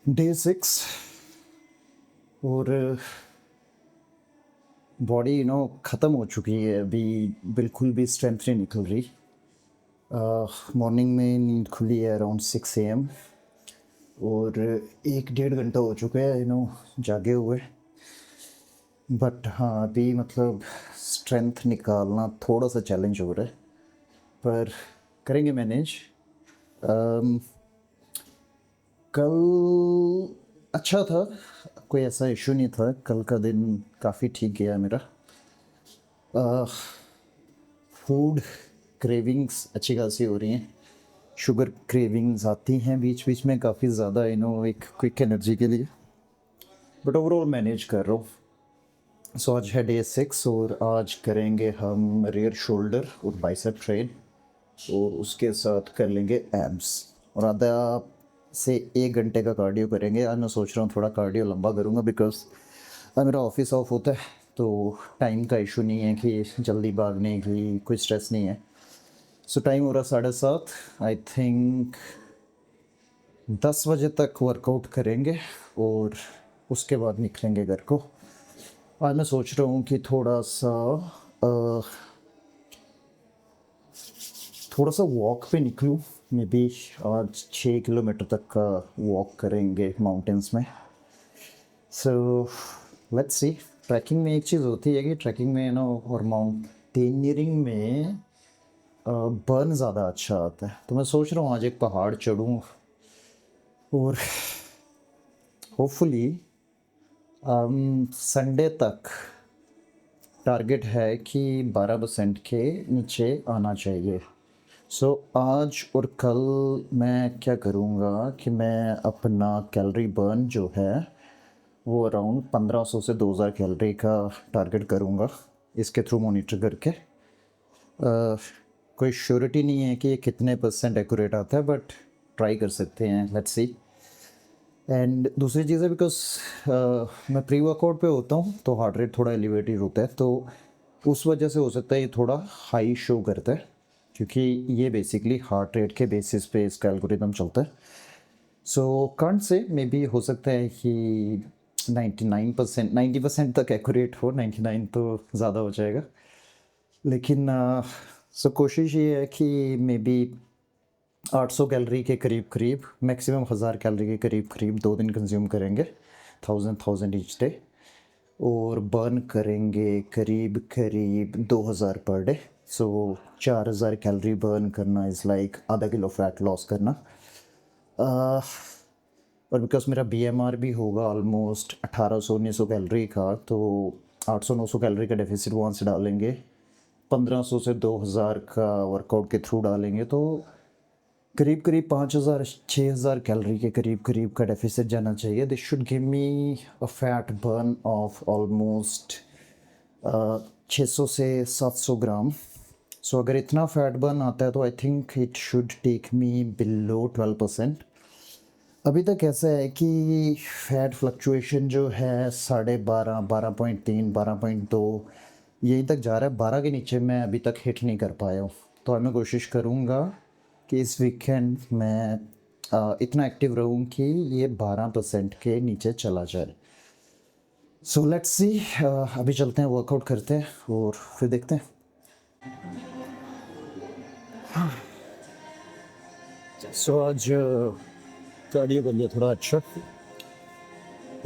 Day 6 और body ख़त्म हो चुकी है अभी। बिल्कुल भी स्ट्रेंथ नहीं निकल रही। मॉर्निंग में नींद खुली है अराउंड 6 AM और 1 डेढ़ घंटा हो चुका है जागे हुए। बट हाँ, अभी मतलब स्ट्रेंथ निकालना थोड़ा सा चैलेंज हो रहा है, पर करेंगे मैनेज। कल अच्छा था, कोई ऐसा इशू नहीं था। कल का दिन काफ़ी ठीक गया मेरा। फूड क्रेविंग्स अच्छी खासी हो रही हैं, शुगर क्रेविंग्स आती हैं बीच बीच में काफ़ी ज़्यादा, एक क्विक एनर्जी के लिए। बट ओवरऑल मैनेज कर रहा हूँ। सो आज है डे 6 और आज करेंगे हम रियर शोल्डर और बाइसेप ट्रेन, और उसके साथ कर लेंगे एब्स, और आधा से 1 घंटे का कार्डियो करेंगे। आज मैं सोच रहा हूँ थोड़ा कार्डियो लंबा करूँगा, बिकॉज आज मेरा ऑफिस ऑफ होता है, तो टाइम का इशू नहीं है कि जल्दी भागने की कोई स्ट्रेस नहीं है। सो टाइम हो रहा 7:30। आई थिंक 10 बजे तक वर्कआउट करेंगे और उसके बाद निकलेंगे घर को। आज मैं सोच रहा हूँ कि थोड़ा सा वॉक पे निकलूँ। मे बी आज 6 किलोमीटर तक का वॉक करेंगे माउंटेन्स में। So let's see. ट्रैकिंग में एक चीज़ होती है कि ट्रैकिंग में और माउंटेनियरिंग में बर्न ज़्यादा अच्छा आता है। तो मैं सोच रहा हूँ आज एक पहाड़ चढ़ूँ और होपफुली संडे तक टारगेट है कि 12% के नीचे आना चाहिए। सो आज और कल मैं क्या करूँगा कि मैं अपना कैलोरी बर्न जो है वो अराउंड 1500 से 2000 कैलोरी का टारगेट करूँगा, इसके थ्रू मॉनिटर करके। कोई श्योरिटी नहीं है कि ये कितने % एक्यूरेट आता है, बट ट्राई कर सकते हैं, लेट्स सी। एंड दूसरी चीज़ है, बिकॉज मैं प्री वर्कआउट पे होता हूँ तो हार्ट रेट थोड़ा एलिवेटेड होता है, तो उस वजह से हो सकता है ये थोड़ा हाई शो करता है, क्योंकि ये बेसिकली हार्ट रेट के बेसिस पे इसका एल्गोरिदम चलता है। So can't say, may be हो सकता है कि 99% 90% तक एक्यूरेट हो। 99 तो ज़्यादा हो जाएगा, लेकिन सो कोशिश ये है कि मे बी 800 कैलोरी के करीब करीब, मैक्सिमम 1000 कैलोरी के करीब करीब 2 दिन कंज्यूम करेंगे, 1000 ईच डे, और बर्न करेंगे करीब करीब 2000 पर डे। सो 4000 कैलोरी बर्न करना इज़ लाइक आधा किलो फैट लॉस करना। और बिकॉज मेरा BMR भी होगा ऑलमोस्ट 1800-1900 कैलोरी का, तो 800-900 कैलोरी का डेफिसिट वहाँ से डालेंगे, 1500 से 2000 का वर्कआउट के थ्रू डालेंगे, तो करीब करीब 5000-6000 कैलोरी के करीब करीब का डेफिसिट जाना चाहिए। This should give me a fat burn of almost 600 से 700 ग्राम। सो अगर इतना फैट बर्न आता है तो I think it should take me below 12%। अभी तक ऐसा है कि फैट फ्लक्चुएशन जो है 12.5, 12.3, 12.2 यहीं तक जा रहा है। 12 के नीचे मैं अभी तक हिट नहीं कर पाया हूँ, तो अब मैं कोशिश करूँगा कि इस वीकेंड मैं इतना एक्टिव रहूँ कि ये 12% के नीचे चला जाए। So let's see. अभी चलते हैं, वर्कआउट करते हैं और फिर देखते हैं। सो आज कार्डियो कर लिया थोड़ा अच्छा,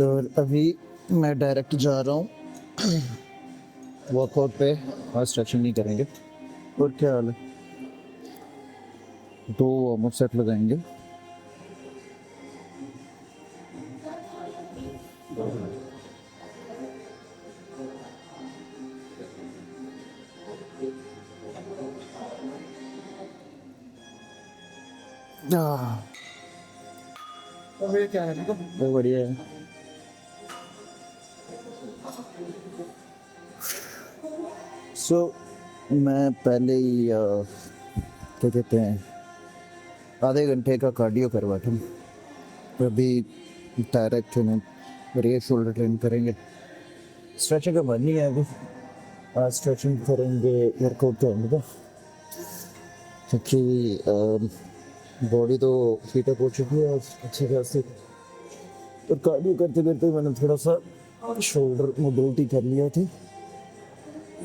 और अभी मैं डायरेक्ट जा रहा हूँ वर्कआउट पे। आज स्ट्रेचिंग नहीं करेंगे। और क्या हाल है, 2 वार्म अप सेट लगाएंगे। अबे क्या है, वो बढ़िया है। सो मैं पहले ही क्या कहते हैं, आधे घंटे का कार्डियो करवा था। अभी डायरेक्ट रियर शोल्डर ट्रेन करेंगे। स्ट्रेचिंग का मन नहीं है अभी। आज स्ट्रेचिंग करेंगे वर्कआउट करेंगे, तो क्योंकि बॉडी तो हीट अप हो चुकी है आज अच्छी खासी। और कार्डियो करते करते मैंने थोड़ा सा शोल्डर मोबिलिटी कर लिया थी।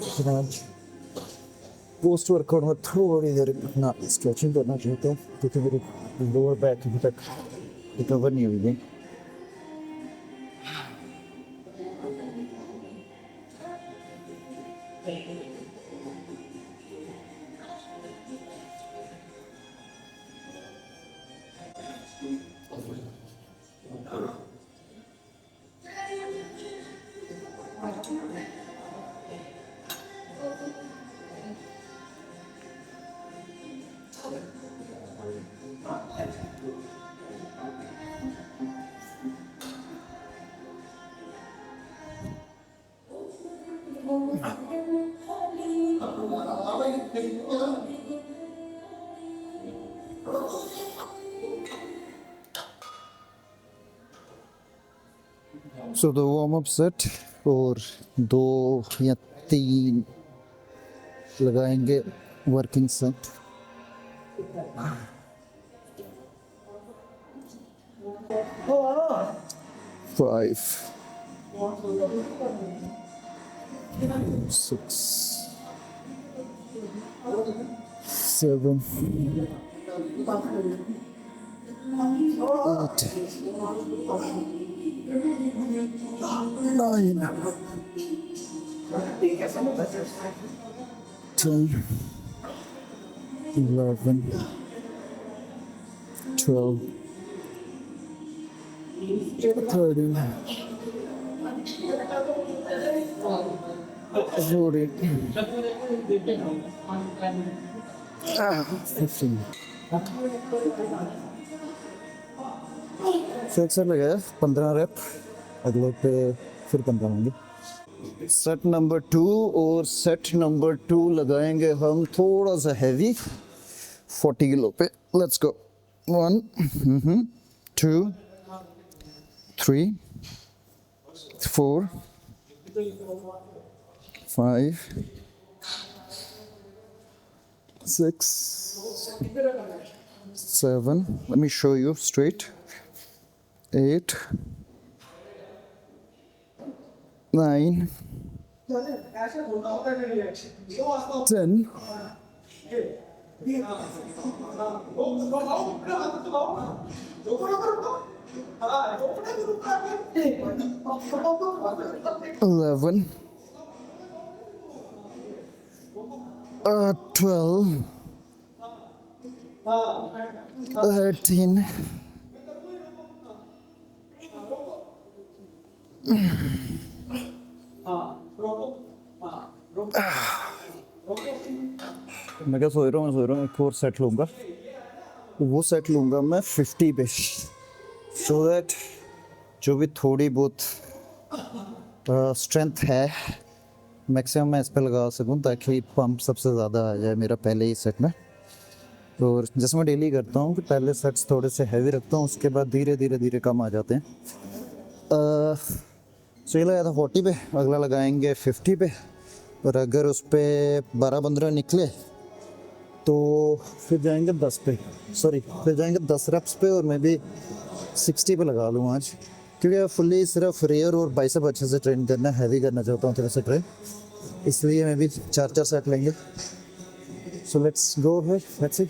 फिर आज पोस्ट वर्कआउट में थोड़ी देर अपना स्ट्रेचिंग करना चाहता हूँ क्योंकि मेरी लोअर बैक अभी तक रिकवर नहीं हुई है। So the warm up set और 2 या 3 लगाएंगे वर्किंग सेट। 5 6 7 8 9 10 11 12 13 14 15 फिर लगाया 15 रेप। अगले पे फिर 15 होंगे। सेट नंबर 2 और सेट नंबर 2 लगाएंगे हम थोड़ा सा हैवी 40 किलो पे। Let's go 1 2 3 4 5 6 7 let me show you straight 8 9 10 11 12 13 मैं क्या सोच रहा हूँ एक और सेट लूँगा। वो सेट लूँगा मैं 50 पे, सो दैट जो भी थोड़ी बहुत स्ट्रेंथ है मैक्सिमम मैं इस पे लगा सकूँ ताकि पंप सबसे ज़्यादा आ जाए मेरा पहले ही सेट में। और जैसे मैं डेली करता हूँ कि पहले सेट्स थोड़े से हैवी रखता हूँ, उसके बाद धीरे धीरे कम आ जाते हैं। सो ये लगाया था 40 पे, अगला लगाएंगे 50 पे। और अगर उस पर 12-15 निकले तो फिर जाएंगे 10 पे, फिर जाएंगे 10 रेप्स पे और मैं भी 60 पे लगा लूँ आज, क्योंकि फुल्ली सिर्फ रेयर और बाइसेप अच्छे से ट्रेन करना, हैवी करना चाहता हूँ थोड़ा सा ट्रेन, इसलिए मैं भी 4-4 सेट लेंगे। सो लेट्स गो है, let's see.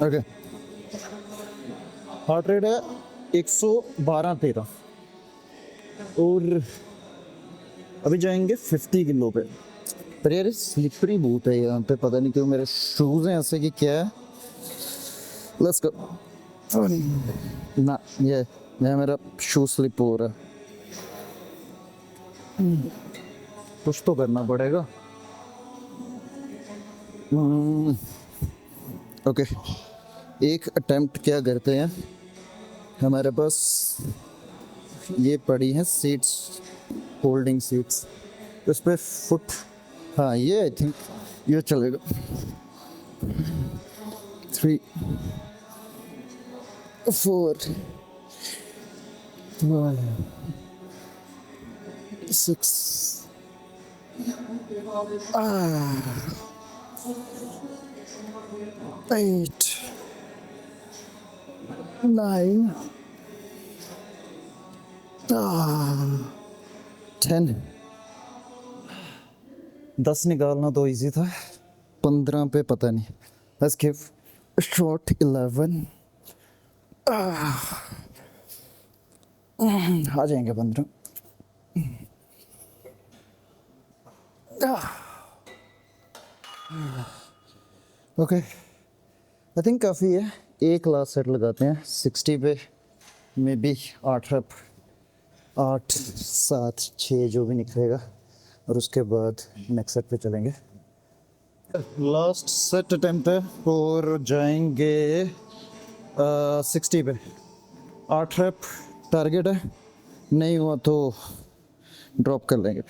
Okay, heart rate है 112-13 और अभी जाएंगे 50 किलो पे। पर यार स्लिपरी बहुत है यहाँ पे, पता नहीं क्यों मेरे शूज़ हैं ऐसे कि क्या है। लेट्स गो ना, ये मेरा शू स्लिप हो रहा है, कुछ तो करना पड़ेगा। ओके, एक अटेम्प्ट क्या करते हैं, हमारे पास ये पड़ी हैं सीट्स, होल्डिंग सीट्स, उस पर फुट, हाँ ये आई थिंक ये चलेगा। 3 4 5 6 8 9 10, 10 निकालना तो इजी था, 15 पे पता नहीं। Let's give shot 11। आ जाएंगे 15। ओके, आई थिंक काफ़ी है। एक लास्ट सेट लगाते हैं 60 पे, मे बी 8 रैप, 8, 7, 6 जो भी निकलेगा, और उसके बाद नेक्स्ट सेट पे चलेंगे। लास्ट सेट अटेम्प्ट है और जाएंगे 60 पे। 8 रैप टारगेट है, नहीं हुआ तो ड्रॉप कर लेंगे।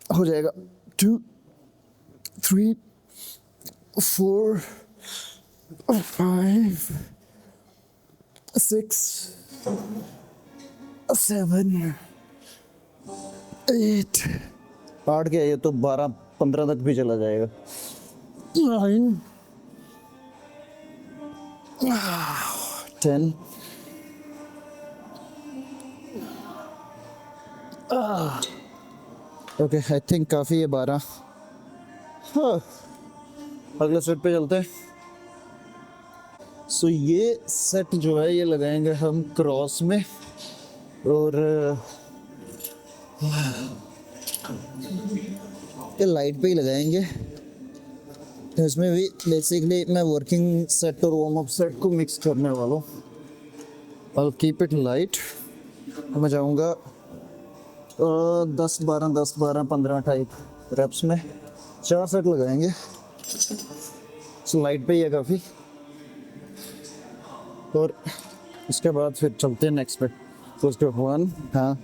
हो जाएगा 2, 3, 4, 5, 6, 7, 8। 8 गया, ये तो 12-15 तक भी चला जाएगा। 9, 10, ओके, आई थिंक काफ़ी है 12। हाँ, अगले सेट पे चलते हैं। सो ये सेट जो है ये लगाएंगे हम क्रॉस में, और ये लाइट पे ही लगाएंगे। तो इसमें भी बेसिकली मैं वर्किंग सेट और वार्म अप सेट को मिक्स करने वाला हूँ। I'll keep it light। मैं जाऊँगा 10, 12, 10, 12, 15 टाइप रेप्स में 4 सेट लगाएंगे। सो लाइट पे ही है काफ़ी, और उसके बाद फिर चलते हैं नेक्स्ट पे। तो उसके 1, हाँ,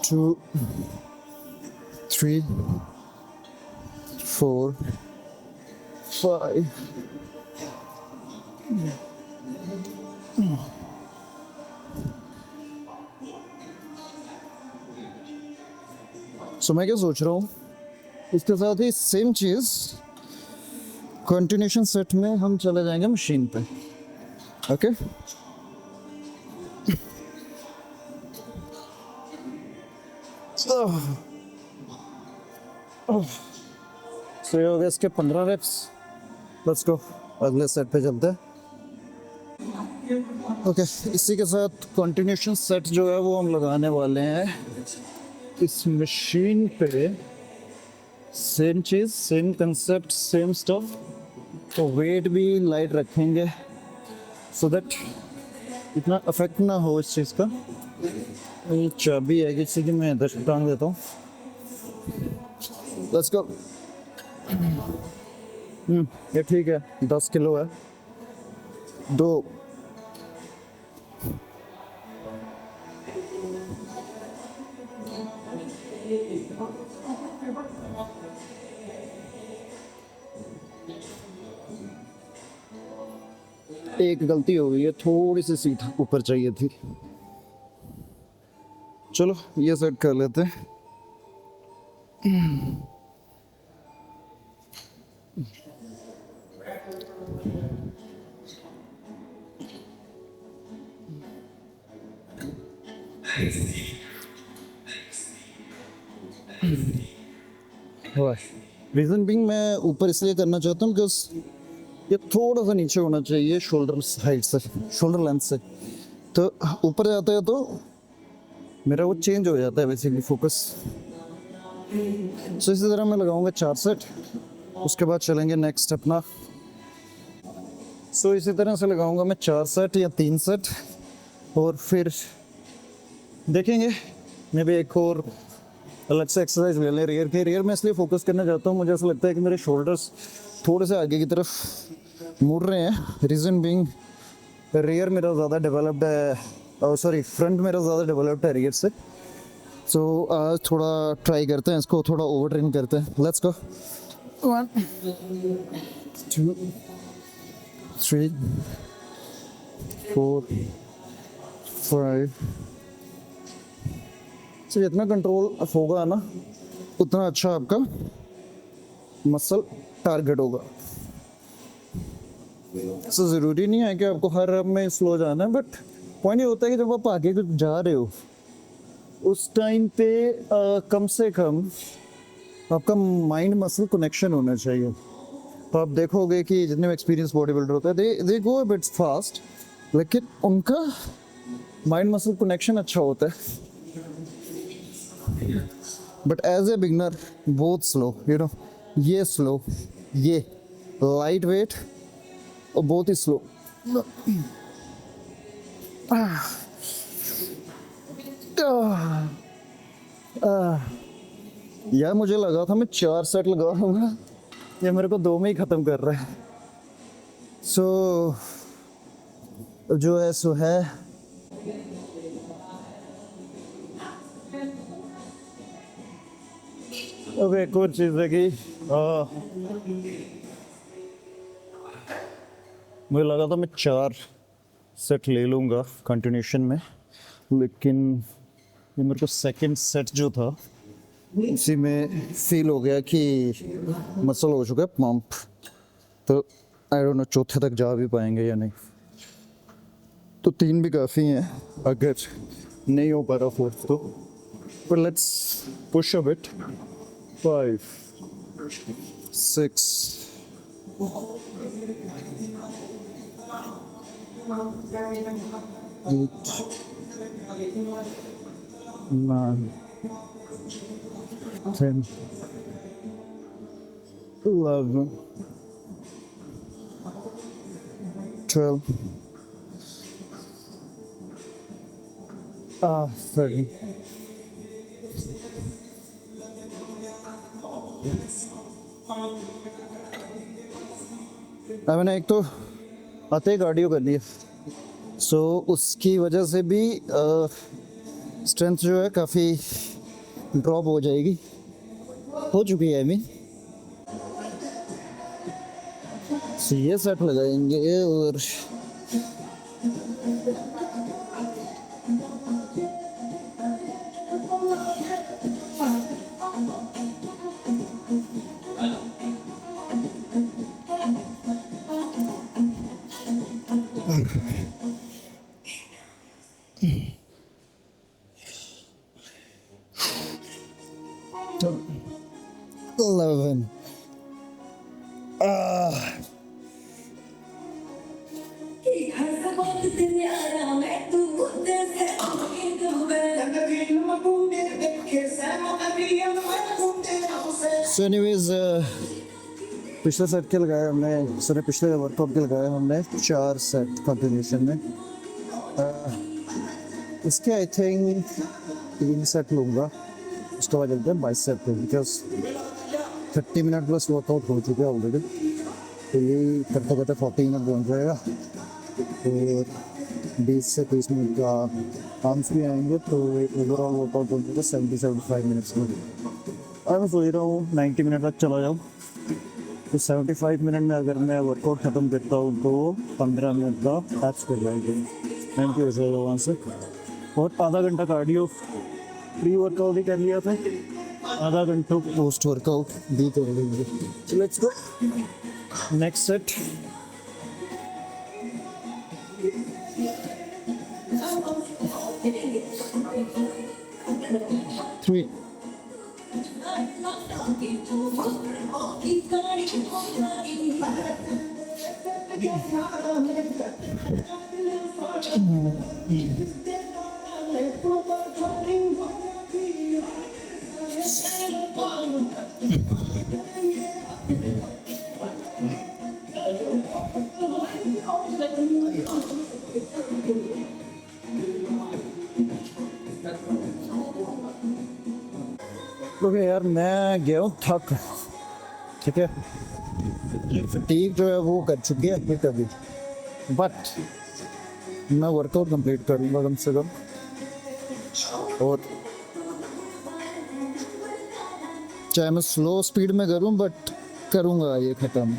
2, 3, 4, 5, सो मैं क्या सोच रहा हूँ, इसके साथ ही सेम चीज़ कंटिन्यूशन सेट में हम चले जाएंगे मशीन पे। ओके, सो ये हो गया इसके 15 रेप्स। लेट्स गो, अगले सेट पे चलते हैं। ओके, इसी के साथ कंटिन्यूशन सेट जो है वो हम लगाने वाले हैं इस मशीन पे। सेम चीज़, सेम कंसेप्ट, सेम स्टफ। तो वेट भी लाइट रखेंगे सो दैट इतना अफेक्ट ना हो इस चीज़ का। ये चाबी है किसी की, मैं इधर टांग देता हूँ। Let's go. ये ठीक है, 10 किलो है। 2, एक गलती हो गई है, थोड़ी सी सीट ऊपर चाहिए थी। चलो ये सेट कर लेते हैं। रीज़न बिंग मैं ऊपर इसलिए करना चाहता हूँ बिकॉज ये थोड़ा सा नीचे होना चाहिए शोल्डर हाइट से, शोल्डर लेंथ से। तो ऊपर जाता है तो मेरा वो चेंज हो जाता है बेसिकली फोकस। सो इसी तरह मैं लगाऊंगा 4 सेट, उसके बाद चलेंगे नेक्स्ट अपना। सो इसी तरह से लगाऊंगा मैं 4 सेट या 3 सेट, और फिर देखेंगे मे भी एक और अलग से एक्सरसाइज ले लें रियर के। रियर में इसलिए फोकस करना चाहता हूँ, मुझे ऐसा लगता है कि मेरे शोल्डर्स थोड़े से आगे की तरफ मुड़ रहे हैं। रीज़न बिंग रियर मेरा ज़्यादा डेवलप्ड है, सॉरी फ्रंट मेरा ज़्यादा डेवलप्ड है रियर से। सो आज थोड़ा ट्राई करते हैं, इसको थोड़ा ओवर ट्रेन करते हैं। Let's go. 1, 2, 3, 4, 5। तो जितना कंट्रोल होगा ना उतना अच्छा आपका मसल टारगेट होगा। सो ज़रूरी नहीं है कि आपको हर रब में स्लो जाना है, बट पॉइंट ये होता है कि जब आप आगे कुछ जा रहे हो उस टाइम पे कम से कम आपका माइंड मसल कनेक्शन होना चाहिए। तो आप देखोगे कि जितने भी एक्सपीरियंस बॉडी बिल्डर होता है दे गो बिट फास्ट, लेकिन उनका माइंड मसल कनेक्शन अच्छा होता है। बट एज ए बिगनर बहुत स्लो, यू नो, ये स्लो, ये लाइट वेट और बहुत ही स्लो। यार मुझे लगा था मैं 4 सेट लगाऊंगा, ये मेरे को 2 में ही ख़त्म कर रहा है। सो जो है सो है। अब एक और चीज़ है कि मुझे लगा था मैं 4 सेट ले लूँगा कंटिन्यूशन में, लेकिन ये मेरे को सेकंड सेट जो था उसी में फील हो गया कि मसल हो चुका है पंप, तो आई डोंट नो चौथे तक जा भी पाएंगे या नहीं। तो 3 भी काफ़ी हैं अगर नहीं हो पा रहा फोर्थ तो, पर लेट्स पुश अ बिट। 5 6 8 9 10 11 12 13 मैंने एक तो आते ही कार्डियो कर लिया, सो उसकी वजह से भी स्ट्रेंथ जो है काफ़ी ड्रॉप हो जाएगी, हो चुकी है। आई मीन ये सेट लगाएंगे और तो 11 सो एनीवेज पिछले सेट के लगाए हमने, सॉरी पिछले वर्कआउट के लगाए हमने 4 सेट कंटिन्यूशन में। इसके आई थिंक 3 सेट लूँगा, उसके बाद चलते हैं 22 सेट पे, बिकॉज 30 मिनट प्लस वर्कआउट हो चुके हैं ऑलरेडी, तो ये करते करते 40 मिनट पहुँच जाएगा और 20 से 30 मिनट का आर्म्स भी आएंगे, तो ओवरऑल वर्कआउट हो चुका 70-75 मिनट्स में। और मैं सोच रहा हूँ 90 मिनट तक चला जाऊँ, तो 75 मिनट में अगर मैं वर्कआउट ख़त्म करता हूँ तो 15 मिनट का एप्स कर जाएंगे, 90 हो जाएगा वहाँ से, और आधा घंटा कार्डियो प्री वर्कआउट ही कर लिया था, आधा घंटा पोस्ट वर्कआउट भी कर लेंगे। So let's go next set. Three okay यार, मैं गया हूँ थक, ठीक है, फटीग जो है वो कर चुकी है अभी कभी, बट मैं वर्कआउट कंप्लीट करूँगा कम से कम, और चाहे मैं स्लो स्पीड में करूँ बट करूँगा ये ख़त्म।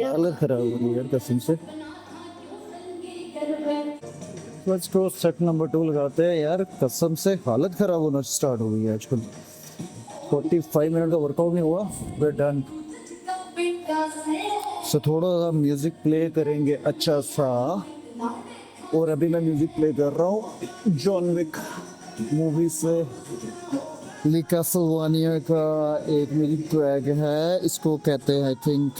हालत खराब हो गई यार कसम से। लेट्स गो सेट नंबर 2 लगाते हैं यार, कसम से हालत खराब होना स्टार्ट हो गई है आजकल। 45 मिनट का वर्कआउट नहीं हुआ, वी डन। सो थोड़ा सा म्यूजिक प्ले करेंगे अच्छा सा, और अभी मैं म्यूजिक प्ले कर रहा हूँ जॉन विक मूवी से ली कैसलवानिया का एक म्यूजिक ट्रैक है, इसको कहते हैं आई थिंक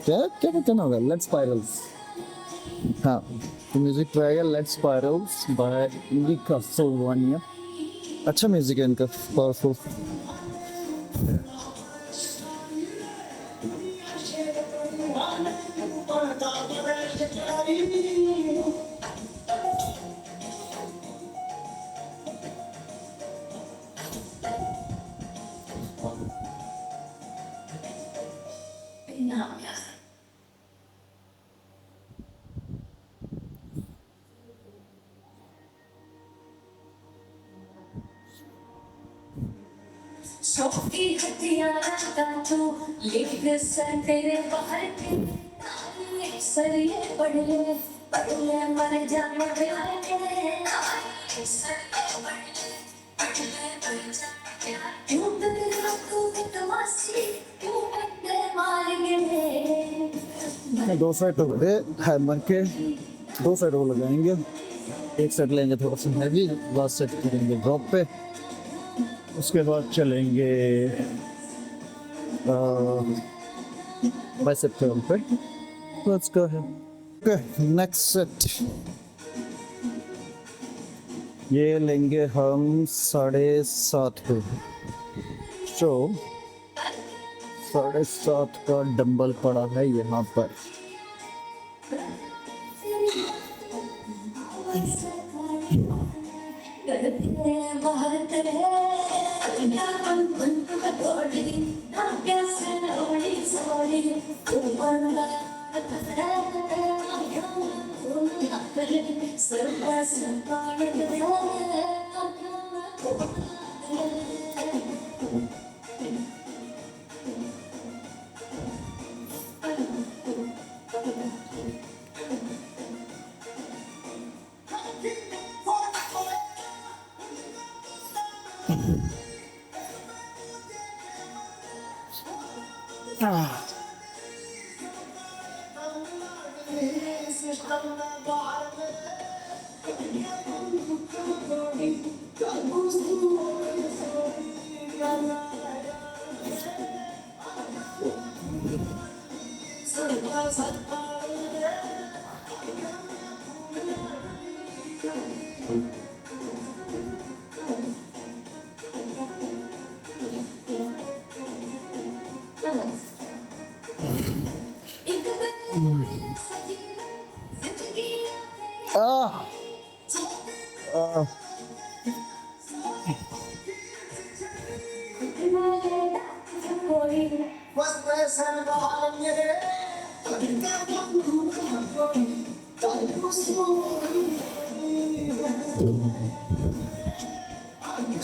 क्या क्या कहना होगा, लेट्स स्पाइरल्स। हाँ, तो म्यूजिक ट्रैक है लेट्स स्पाइरल्स बाय ली कैसलवानिया। अच्छा म्यूजिक है इनका, पावरफुल। सोफी हथियार का तू लेके सर तेरे बाहर के सर ये पढ़ ले मर जाने के सर ये पढ़ ले क्यों तेरा तू तमाशी क्यों बंदे मारेंगे। दो साइड हो गए हैमर के, दो साइड वो लगाएंगे, एक साइड लेंगे थोड़ा सा हैवी, लास्ट साइड करेंगे ड्रॉप पे, उसके बाद चलेंगे बाइसेप कर्ल पे। Let's go ahead. Okay, next set ये लेंगे हम 7.5 पे। तो 7.5 का डंबल पड़ा है यहाँ पर।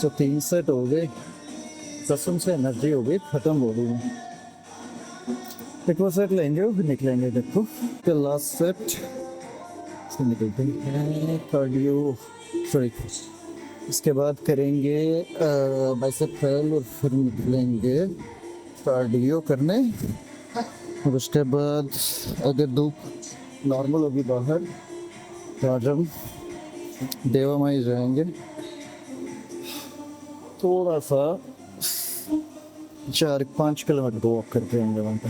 तो 3 सेट हो गए, कसम से एनर्जी हो गई खत्म हो गई। एक और सेट लेंगे फिर निकलेंगे। देखो तो लास्ट सेट से निकलते हैं कार्डियो, सॉरी इसके बाद करेंगे बाइसेप कर्ल और फिर निकलेंगे कार्डियो करने। और उसके बाद अगर धूप नॉर्मल होगी बाहर तो आज हम देवा माई जाएंगे, थोड़ा सा 4-5 किलोमीटर वॉक करके आएंगे वहाँ पे।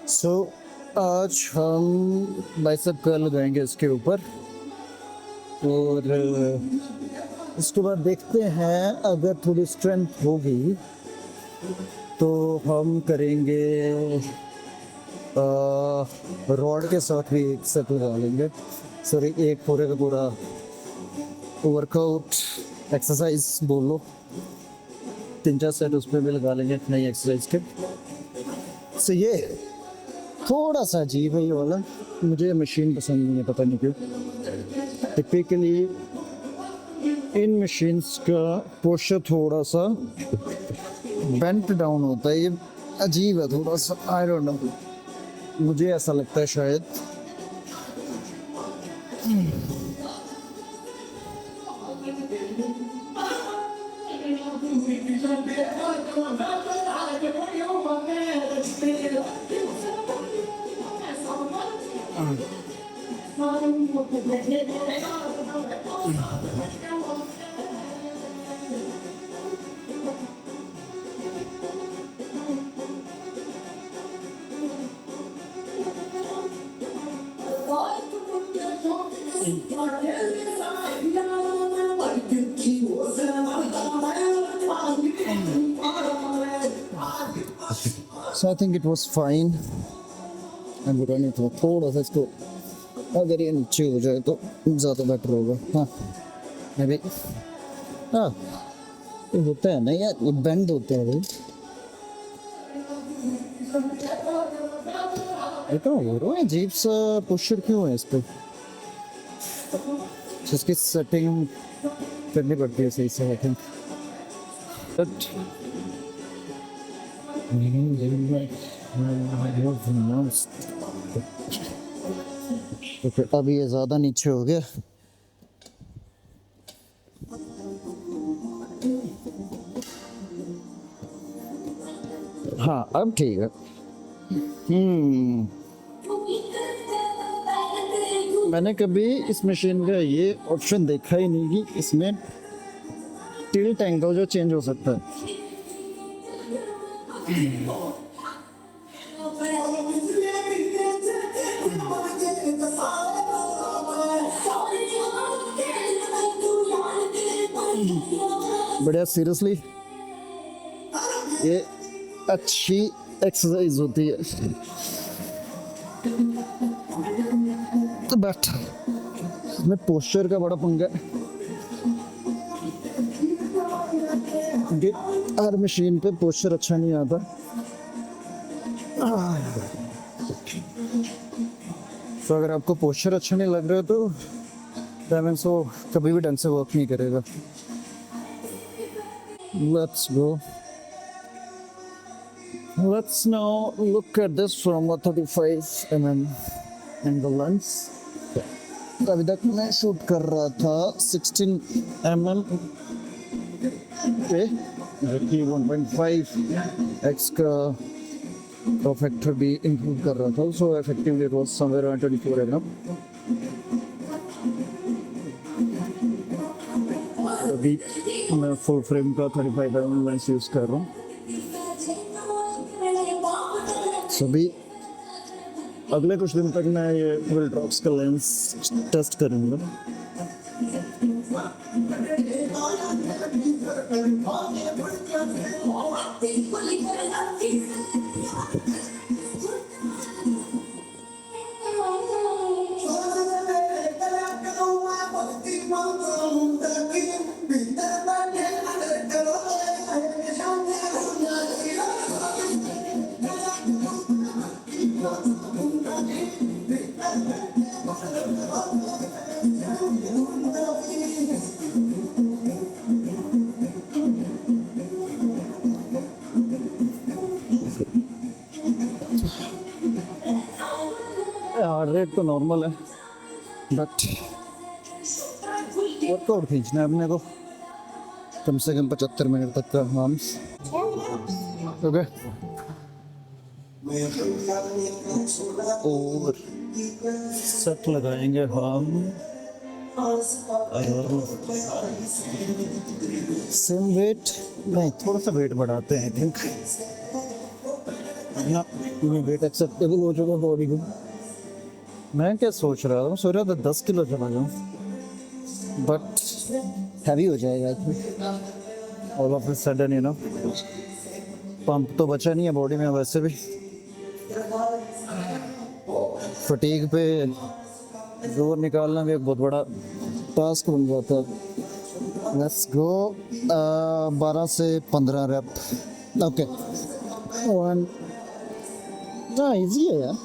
सो आज हम बाइसेप कर्ल लगाएंगे इसके ऊपर, और इसके बाद देखते हैं अगर थोड़ी स्ट्रेंथ होगी तो हम करेंगे रॉड के साथ भी एक सेट लगा लेंगे। सॉरी, एक पूरे का पूरा वर्कआउट एक्सरसाइज बोल लो, 3-4 सेट उसमें भी लगा लेंगे नई एक्सरसाइज के। सो ये थोड़ा सा अजीब है ये वाला, मुझे मशीन पसंद नहीं है, पता नहीं क्यों। टिपिकली इन मशीन्स का पोस्चर थोड़ा सा बेंट डाउन होता है, ये अजीब है थोड़ा सा, आई डोंट नो, मुझे ऐसा लगता है शायद। So I think it was fine. I'm running to थोड़ा सा इसको अगर ये नीचे हो जाए तो ज़्यादा बेटर होगा। हाँ, मैं भी हाँ, ये होता है ना यार, ये बेंड होते हैं भाई। ये तो हो रहा है, अजीब सा पोस्चर क्यों है इस पे? इसकी सेटिंग करनी पड़ती है सही से, आई थिंक। बट अब ये ज़्यादा नीचे हो गया। हाँ, अब ठीक है। मैंने कभी इस मशीन का ये ऑप्शन देखा ही नहीं कि इसमें टिल्ट एंगल जो चेंज हो सकता है। बढ़िया, सीरियसली ये अच्छी एक्सरसाइज होती है। तो बट इसमें पोस्चर का बड़ा पंगा है, क्योंकि हर मशीन पे पोस्चर अच्छा नहीं आता। तो अगर आपको पोस्चर अच्छा नहीं लग रहा है तो दैट मींस वो कभी भी ढंग से वर्क नहीं करेगा। Let's go. Let's now look at this from a 35 mm angle lens. अभी तक मैं शूट कर रहा था 16 mm पे, जो कि 1.5x का फैक्टर भी इंक्लूड कर रहा था, सो effectively it was somewhere around 24 mm। अभी मैं फुल फ्रेम का 35 mm लेंस यूज़ कर रहा हूँ। सभी अगले कुछ दिन तक मैं ये विल्ट्रॉक्स का लेंस टेस्ट करूँगा। हार्ट रेट तो नॉर्मल है, बट वर्कआउट खींचना है अपने को कम से कम 75 मिनट तक का। हम ओके, और सेट लगाएंगे हम सेम वेट नहीं, थोड़ा सा वेट बढ़ाते हैं। आई थिंक ना वेट एक्सेप्टेबल हो चुका बॉडी को। मैं क्या सोच रहा था 10 किलो चला जाऊँ, बट हैवी हो जाएगा I think all of a sudden, you know. Pump तो बचा नहीं है बॉडी में, वैसे भी फटीग पे जोर निकालना भी एक बहुत बड़ा टास्क बन जाता है। लेट्स गो 12 से 15 रैप। ओके, वन ना इजी है यार।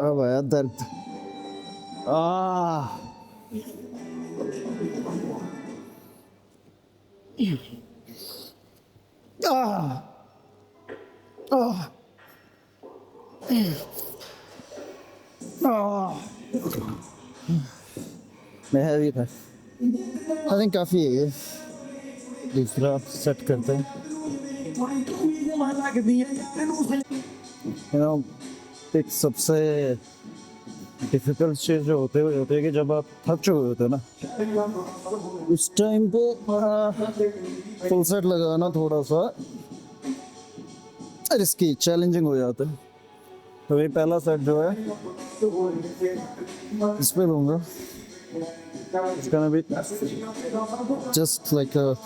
अब आया दर्द। आ मैं हैवी था। आई थिंक काफ़ी है ये। दूसरा सेट करते हैं। यू नो, एक सबसे डिफिकल्ट चीज़ जो होते हैं कि जब आप थक चुके होते हो ना, उस टाइम पे फुल सेट लगाना थोड़ा सा रिस्की चैलेंजिंग हो जाता है। तो ये पहला सेट जो है इस पे लूँगा। It's gonna be just like a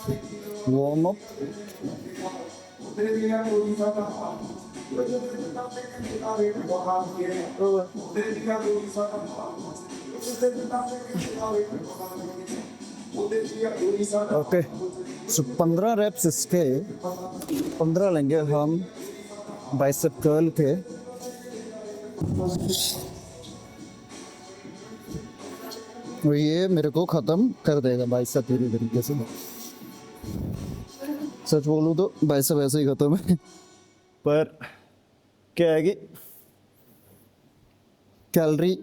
warm up. Okay, so 15 reps इसके, 15 लेंगे हम बाइसेप कर्ल के। और ये मेरे को ख़त्म कर देगा बाइसेप पूरी तरीके से। सच बोलूँ तो बाइसेप ऐसे ही ख़त्म है, पर क्या है कि कैलोरी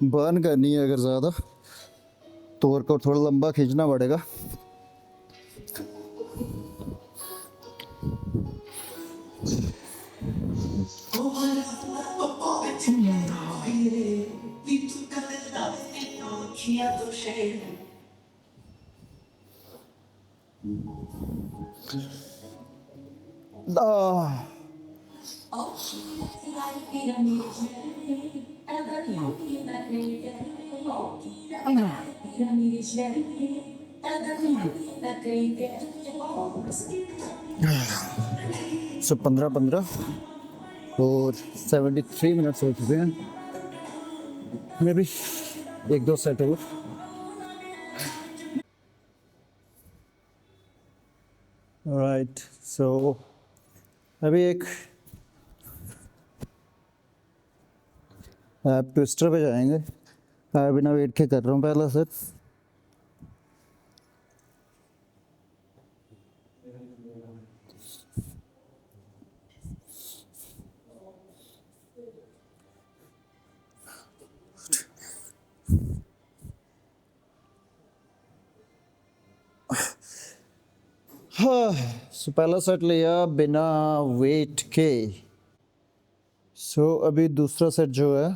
बर्न करनी है अगर ज़्यादा, तो वर्कआउट थोड़ा लंबा खींचना पड़ेगा। सो 15-15 और 73 मिनट्स हो चुके हैं। मे भी 1-2 सेट और। राइट सो अभी एक आप ट्विस्टर पे जाएंगे। बिना वेट के कर रहा हूँ पहला सेट। हाँ सो पहला सेट लिया बिना वेट के। सो अभी दूसरा सेट जो है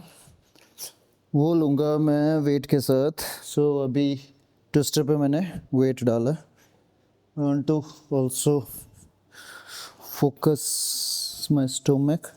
वो लूँगा मैं वेट के साथ। सो अभी ट्विस्टर पे मैंने वेट डाला। I want to also focus my stomach.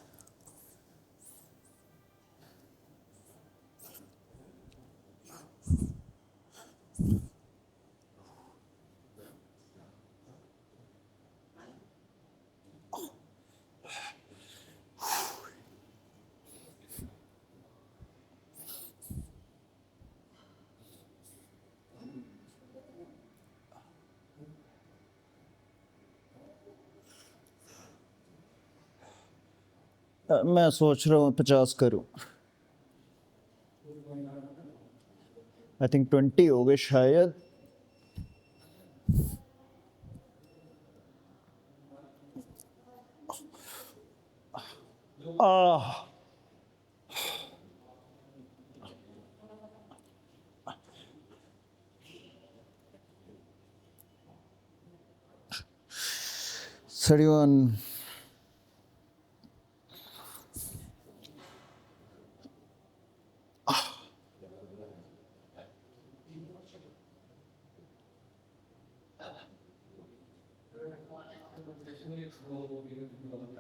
मैं सोच रहा हूँ 50 करूँ। आई थिंक 20 हो गए शायद। आह सड़ीवन।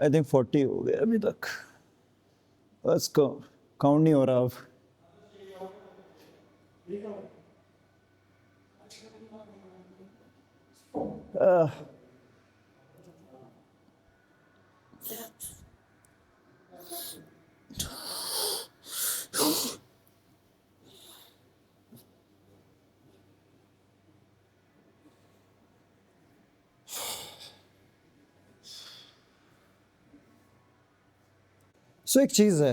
आई थिंक 40 हो गए अभी तक। बस काउंट नहीं हो रहा अब। सो एक चीज़ है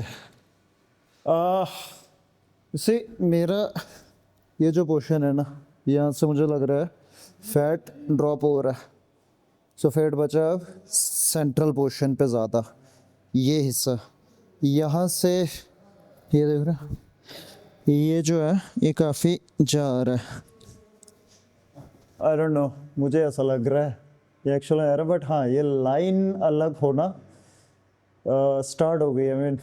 इसे मेरा ये जो पोर्शन है ना यहाँ से मुझे लग रहा है फैट ड्रॉप हो रहा है। सो फैट बचा अब सेंट्रल पोर्शन पे ज़्यादा। ये हिस्सा यहाँ से ये देख रहा है ये जो है ये काफ़ी जा रहा है। आई डोंट नो मुझे ऐसा लग रहा है ये एक्चुअली आ रहा है। बट हाँ ये लाइन अलग होना स्टार्ट हो गई। आई मीन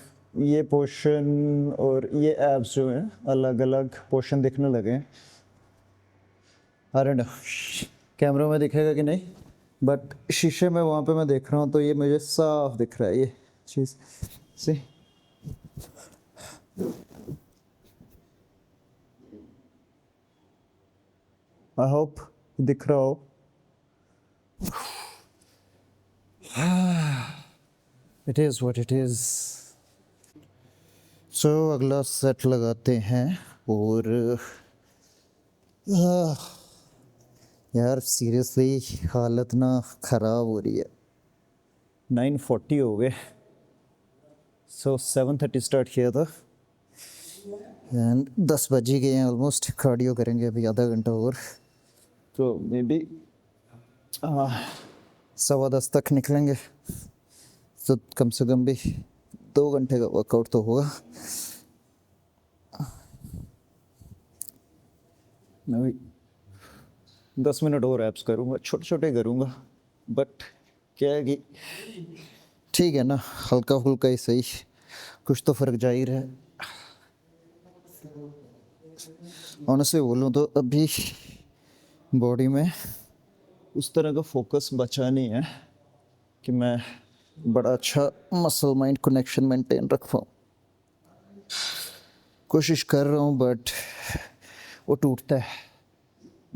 ये पोर्शन और ये एब्स जो हैं अलग अलग पोर्शन दिखने लगे हैं। आई डोंट नो कैमरा में दिखेगा कि नहीं बट शीशे में वहाँ पे मैं देख रहा हूँ तो ये मुझे साफ दिख रहा है ये चीज़ सी। आई होप दिख रहा हो। It is what it is. So अगला सेट लगाते हैं और यार सीरियसली हालत ना ख़राब हो रही है। 9:40 हो गए। सो 7:30 स्टार्ट किया था एंड 10 बज ही गए हैं ऑलमोस्ट। कार्डियो करेंगे अभी आधा घंटा और तो मे बी 10:15 तक निकलेंगे। तो कम से कम भी 2 घंटे का वर्कआउट तो होगा। मैं भी 10 मिनट और एप्स करूँगा छोटे छोटे करूँगा बट क्या है कि ठीक है ना हल्का फुल्का ही सही कुछ तो फ़र्क जाहिर है। ऑनेस्टली बोलूँ तो अभी बॉडी में उस तरह का फोकस बचा नहीं है कि मैं बड़ा अच्छा मसल माइंड कनेक्शन मेंटेन रख पाऊँ। कोशिश कर रहा हूँ बट वो टूटता है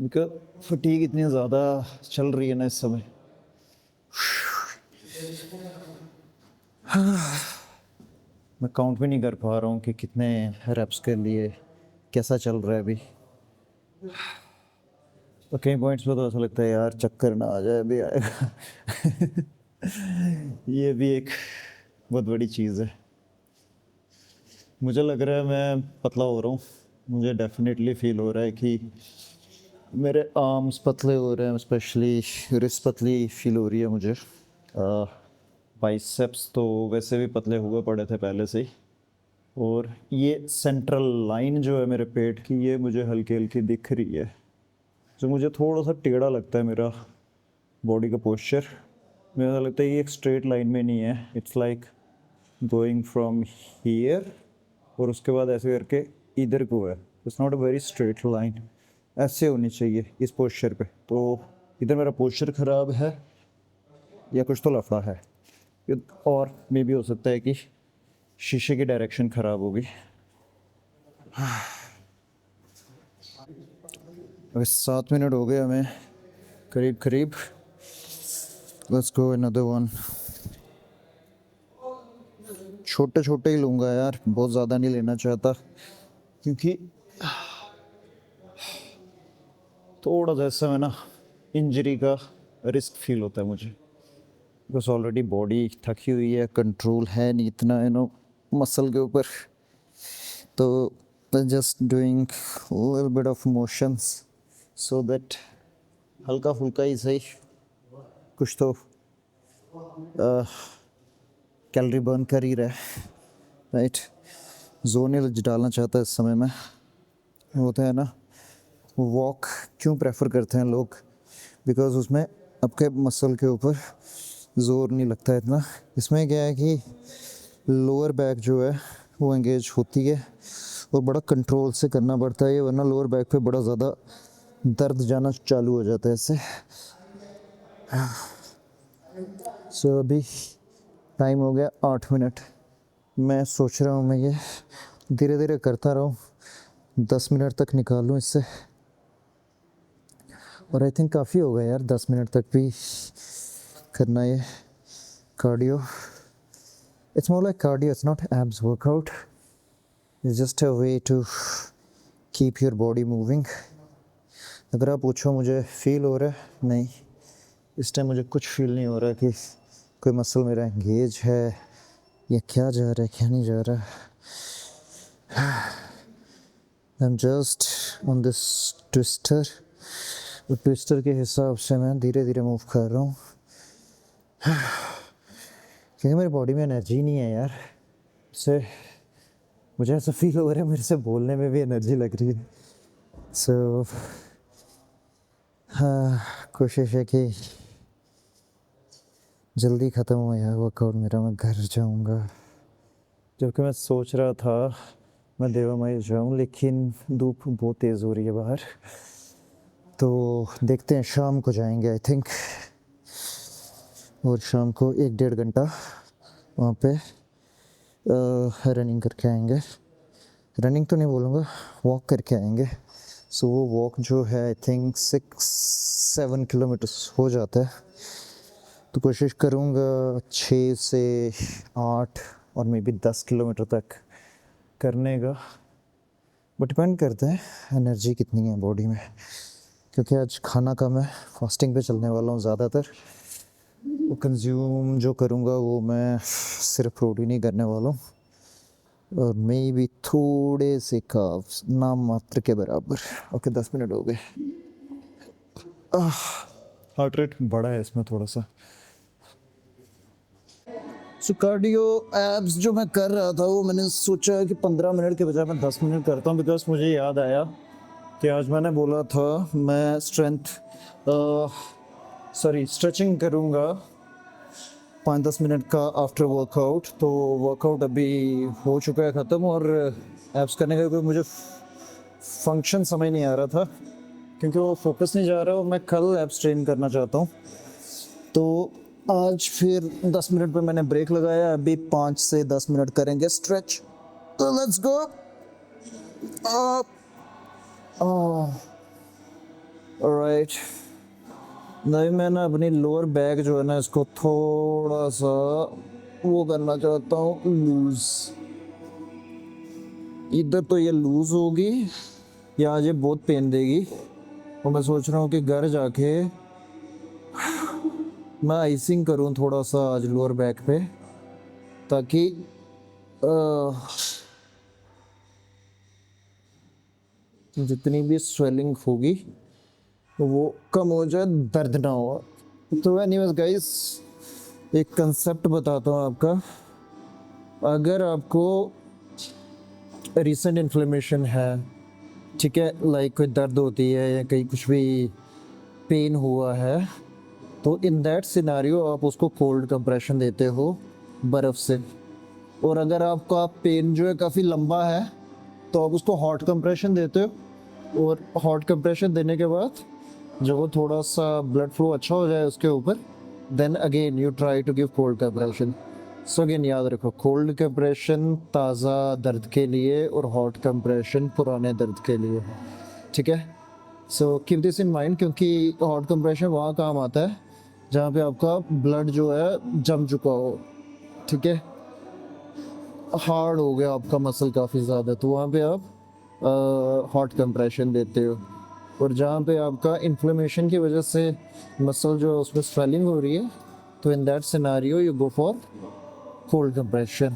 बिकॉज फटीग इतनी ज़्यादा चल रही है ना इस समय। मैं काउंट भी नहीं कर पा रहा हूँ कि कितने रेप्स के लिए कैसा चल रहा है अभी। तो कई पॉइंट्स पे तो ऐसा लगता है यार चक्कर ना आ जाए, अभी आएगा। ये भी एक बहुत बड़ी चीज़ है। मुझे लग रहा है मैं पतला हो रहा हूँ। मुझे डेफिनेटली फील हो रहा है कि मेरे आर्म्स पतले हो रहे हैं, स्पेशली रिस्ट पतली फील हो रही है मुझे। बाइसेप्स तो वैसे भी पतले हुए पड़े थे पहले से ही, और ये सेंट्रल लाइन जो है मेरे पेट की, ये मुझे हल्की हल्की दिख रही है, जो मुझे थोड़ा सा टेढ़ा लगता है मेरा बॉडी का पोस्चर। मुझे ऐसा लगता है ये एक स्ट्रेट लाइन में नहीं है, it's like going from here और उसके बाद ऐसे करके इधर को है। It's not a very straight line, ऐसे होनी चाहिए इस पोस्चर पे। तो इधर मेरा पोस्चर ख़राब है या कुछ तो लफड़ा है, और मे भी हो सकता है कि शीशे की डायरेक्शन ख़राब होगी। अभी 7 मिनट हो गए हमें करीब करीब। Let's go another one. छोटे छोटे ही लूँगा यार, बहुत ज़्यादा नहीं लेना चाहता, क्योंकि थोड़ा सा इस समय ना इंजरी का रिस्क फील होता है मुझे, बिकॉज ऑलरेडी बॉडी थकी हुई है, कंट्रोल है नहीं इतना मसल के ऊपर। तो just doing little bit of motions so that हल्का फुल्का ही सही कुछ तो कैलोरी बर्न कर ही रहा है, राइट। जोनिल डालना चाहता है इस समय में। होता है ना, वॉक क्यों प्रेफर करते हैं लोग, बिकॉज उसमें आपके मसल के ऊपर ज़ोर नहीं लगता है इतना। इसमें क्या है कि लोअर बैक जो है वो एंगेज होती है और बड़ा कंट्रोल से करना पड़ता है, वरना लोअर बैक पे बड़ा ज़्यादा दर्द जाना चालू हो जाता है इससे। सो अभी टाइम हो गया 8 मिनट। मैं सोच रहा हूँ मैं ये धीरे धीरे करता रहूँ, 10 मिनट तक निकाल लूँ इससे। और आई थिंक काफ़ी हो गया यार 10 मिनट तक भी करना ये cardio. It's more like cardio, it's not abs workout, it's just a way to keep your body moving. अगर आप पूछो मुझे फील हो रहा है, नहीं इस टाइम मुझे कुछ फील नहीं हो रहा कि कोई मसल मेरा एंगेज है या क्या जा रहा है क्या नहीं जा रहा। I am just on this twister, twister के हिसाब से मैं धीरे धीरे मूव कर रहा हूँ, क्योंकि मेरी बॉडी में एनर्जी नहीं है यार। से मुझे ऐसा फील हो रहा है मेरे से बोलने में भी एनर्जी लग रही है। सो हाँ, कोशिश है कि जल्दी ख़त्म हो यार वर्कआउट मेरा, मैं घर जाऊँगा। जबकि मैं सोच रहा था मैं देवा माई जाऊँ, लेकिन धूप बहुत तेज़ हो रही है बाहर, तो देखते हैं शाम को जाएंगे आई थिंक। और शाम को 1-1.5 घंटा वहाँ पे रनिंग करके आएंगे। रनिंग तो नहीं बोलूँगा, वॉक करके आएंगे। सो वो वॉक जो है आई थिंक 6-7 किलोमीटर्स हो जाता है, तो कोशिश करूँगा 6 से 8 और मे बी 10 किलोमीटर तक करने का। बट डिपेंड करता है एनर्जी कितनी है बॉडी में, क्योंकि आज खाना कम है, फास्टिंग पे चलने वाला हूँ ज़्यादातर। वो कंज्यूम जो करूँगा वो मैं सिर्फ प्रोटीन ही करने वाला हूँ, और मे भी थोड़े से कार्ब्स, नाम मात्र के बराबर। ओके 10 मिनट हो गए। हार्ट रेट बढ़ा है इसमें थोड़ा सा। सो कार्डियो एब्स जो मैं कर रहा था वो मैंने सोचा कि 15 मिनट के बजाय मैं 10 मिनट करता हूँ, बिकॉज मुझे याद आया कि आज मैंने बोला था मैं स्ट्रेचिंग करूँगा 5-10 मिनट का आफ्टर वर्कआउट। तो वर्कआउट अभी हो चुका है ख़त्म, और एब्स करने का कोई मुझे फंक्शन समझ नहीं आ रहा था, क्योंकि वो फोकस नहीं जा रहा, और मैं कल एब्स ट्रेन करना चाहता हूँ। तो आज फिर 10 मिनट पे मैंने ब्रेक लगाया, अभी 5 से 10 मिनट करेंगे स्ट्रेच। तो लेट्स गो। ऑलराइट, नहीं मैं ना अपनी लोअर बैक जो है ना इसको थोड़ा सा वो करना चाहता हूँ लूज। इधर तो ये लूज होगी या ये बहुत पेन देगी, और मैं सोच रहा हूँ कि घर जाके मैं आइसिंग करूँ थोड़ा सा आज लोअर बैक पे, ताकि जितनी भी स्वेलिंग होगी वो कम हो जाए, दर्द ना हो। तो एनीवेज गाइस, एक कंसेप्ट बताता हूँ आपका। अगर आपको रिसेंट इन्फ्लेमेशन है, ठीक है, लाइक कोई दर्द होती है या कहीं कुछ भी पेन हुआ है, तो इन दैट सिनारियो आप उसको कोल्ड कंप्रेशन देते हो बर्फ़ से। और अगर आपका पेन जो है काफ़ी लंबा है, तो आप उसको हॉट कंप्रेशन देते हो। और हॉट कंप्रेशन देने के बाद जब वो थोड़ा सा ब्लड फ्लो अच्छा हो जाए उसके ऊपर, then again you try to give cold compression. So again याद रखो, कोल्ड कंप्रेशन ताज़ा दर्द के लिए और हॉट कंप्रेशन पुराने दर्द के लिए, ठीक है। So keep this in mind, क्योंकि हॉट कंप्रेशन वहाँ काम आता है जहाँ पे आपका ब्लड जो है जम चुका हो, ठीक है, हार्ड हो गया आपका मसल काफ़ी ज़्यादा, तो वहाँ पे आप हॉट कंप्रेशन देते हो। और जहाँ पे आपका इन्फ्लेमेशन की वजह से मसल जो है उसमें स्वेलिंग हो रही है, तो in that scenario you go for cold compression.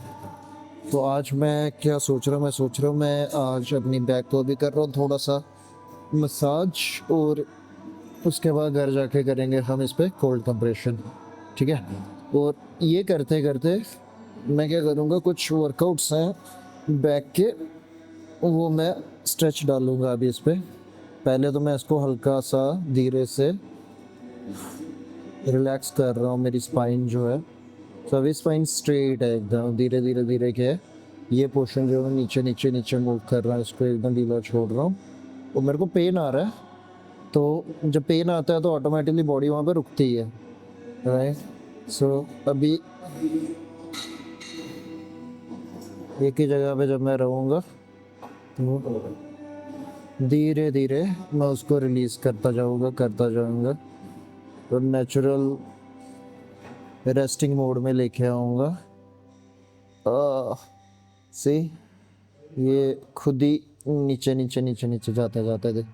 तो आज मैं क्या सोच रहा हूँ, मैं आज अपनी बैक को भी कर रहा हूँ थोड़ा सा मसाज, और उसके बाद घर जाके करेंगे हम इस पर कोल्ड कंप्रेशन, ठीक है। और ये करते करते मैं क्या करूँगा, कुछ वर्कआउट्स हैं बैक के, वो मैं स्ट्रेच डालूँगा अभी इस पर। पहले तो मैं इसको हल्का सा धीरे से रिलैक्स कर रहा हूँ, मेरी स्पाइन जो है, तो अभी स्पाइन स्ट्रेट है एकदम, धीरे धीरे धीरे क्या है, ये पोर्शन जो है नीचे नीचे नीचे मूव कर रहा है, इसको एकदम ढीला छोड़ रहा हूँ। और मेरे को पेन आ रहा है, तो जब पेन आता है तो ऑटोमेटिकली बॉडी वहाँ पे रुकती है, राइट। सो अभी एक ही जगह पे जब मैं रहूँगा तो धीरे धीरे मैं उसको रिलीज़ करता जाऊँगा और नेचुरल रेस्टिंग मोड में लेके आऊँगा। सी, ये खुद ही नीचे नीचे नीचे नीचे जाते जाते थे,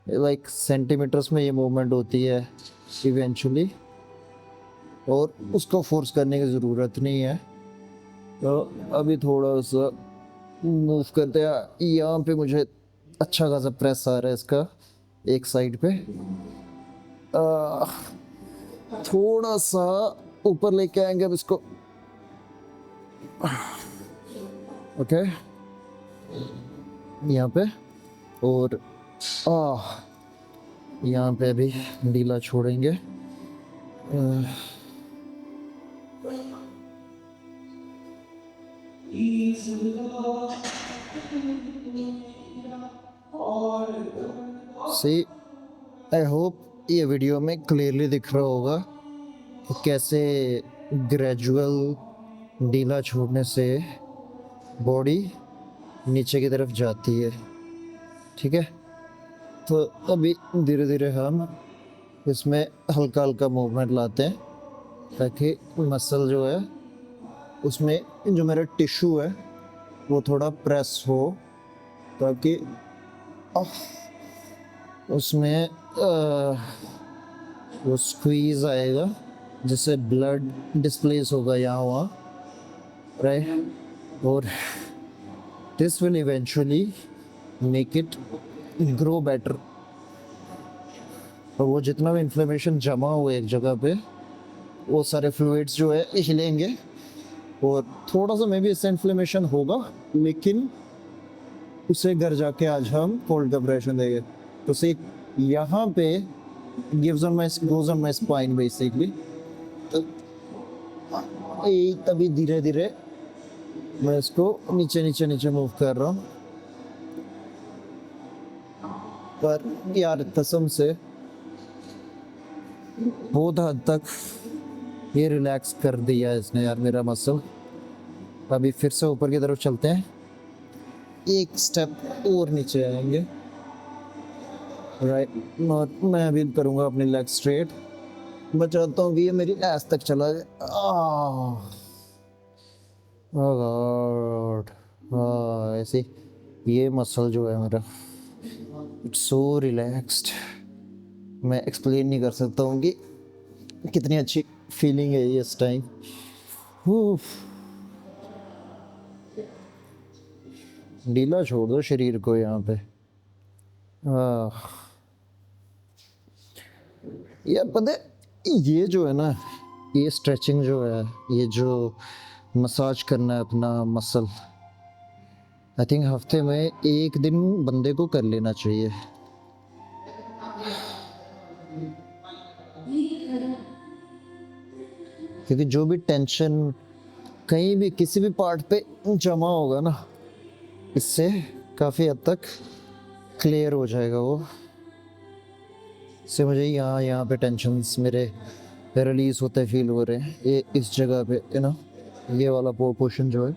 लाइक सेंटीमीटर्स में ये मूवमेंट होती है इवेंचुअली, और उसको फोर्स करने की ज़रूरत नहीं है। तो अभी थोड़ा सा मूव करते हैं, यहाँ पे मुझे अच्छा खासा प्रेस आ रहा है इसका एक साइड पे। थोड़ा सा ऊपर लेके आएंगे अब इसको, ओके, यहाँ पे। और यहाँ पे अभी ढीला छोड़ेंगे। सी, आई होप ये वीडियो में क्लियरली दिख रहा होगा कि कैसे ग्रेजुअल ढीला छोड़ने से बॉडी नीचे की तरफ जाती है, ठीक है। तो अभी धीरे धीरे हम इसमें हल्का हल्का मूवमेंट लाते हैं, ताकि मसल जो है उसमें जो मेरा टिश्यू है वो थोड़ा प्रेस हो, ताकि उसमें वो स्क्वीज आएगा, जिससे ब्लड डिस्प्लेस होगा यहाँ वहाँ, राइट। और this will eventually make it grow better. और वो जितना भी इन्फ्लेमेशन जमा हुआ है एक जगह पे, वो सारे फ्लूइड्स जो है हिलेंगे, और थोड़ा सा मे भी इससे इन्फ्लेमेशन होगा, लेकिन उसे घर जाके आज हम कोल्ड कंप्रेशन देंगे। तो से यहाँ पे gives on my goes on my spine basically. तो तभी धीरे धीरे मैं इसको नीचे नीचे नीचे मूव कर रहा हूँ। पर यार कसम से बहुत हद तक ये रिलैक्स कर दिया इसने यार मेरा मसल। अभी फिर से ऊपर की तरफ चलते हैं, एक स्टेप और नीचे आएंगे, राइट। और मैं अभी करूँगा अपनी लेग स्ट्रेट। मैं चाहता हूँ कि ये मेरी ऐस तक चला जाए। ऐसे ये मसल जो है मेरा, इट्स सो रिलैक्स्ड। मैं एक्सप्लेन नहीं कर सकता हूँ कि कितनी अच्छी फीलिंग है ये इस टाइम। ढीला छोड़ दो शरीर को यहाँ पे। यार पता है ये जो है ना, ये स्ट्रेचिंग जो है, ये जो मसाज करना है अपना मसल, आई थिंक हफ्ते में एक दिन बंदे को कर लेना चाहिए। क्योंकि जो भी टेंशन कहीं भी किसी भी पार्ट पे जमा होगा ना, इससे काफ़ी हद तक क्लियर हो जाएगा वो। इससे मुझे यहाँ पे टेंशन्स मेरे रिलीज होते फील हो रहे हैं, ये इस जगह पे ये वाला पोर्शन जो है।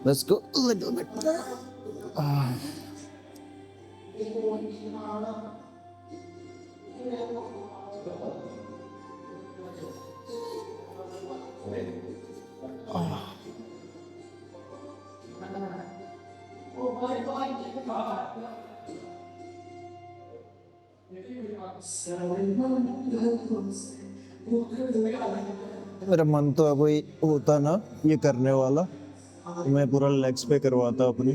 Let's go little bit. मेरा मन तो अब वही होता ना ये करने वाला, तो मैं पूरा लेग्स पे करवाता अपनी,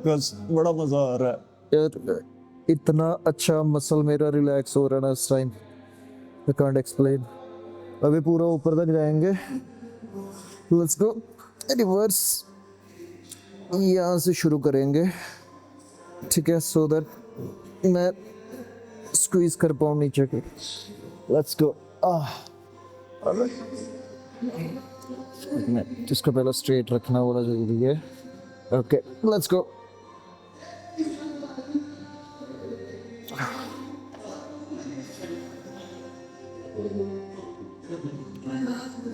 बस बड़ा मजा आ रहा है यार। इतना अच्छा मसल मेरा रिलैक्स हो रहा है ना इस टाइम, आई कांट एक्सप्लेन। अभी पूरा ऊपर तक जाएंगे, लेट्स गो रिवर्स, यहाँ से शुरू करेंगे, ठीक है, सो दैट मैं स्क्वीज कर पाऊँ नीचे को। Let's go. इसको पहले स्ट्रेट रखना बड़ा जरूरी है। Okay let's go.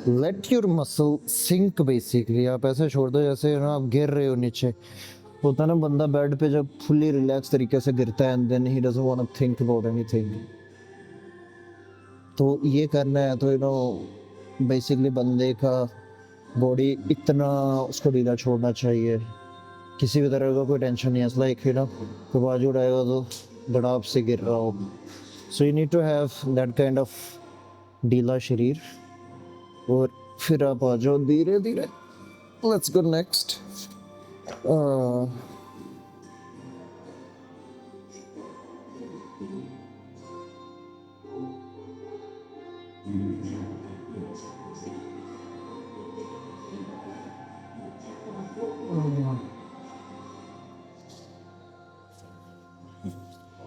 Let your muscle sink basically. आप ऐसे छोड़ दो जैसे ना आप गिर रहे हो नीचे, होता है ना बंदा बेड पे जब फुल्ली रिलैक्स तरीके से गिरता है and then he doesn't want to think about anything. तो ये करना है तो बेसिकली बंदे का बॉडी इतना उसको ढीला छोड़ना चाहिए, किसी भी तरह का कोई टेंशन नहीं है। लाइक कोई बाजू उड़ाएगा तो धड़ाप से गिर रहा हो। So you need to have that kind of ढीला शरीर, और फिर आप आ जाओ धीरे धीरे। Let's go next.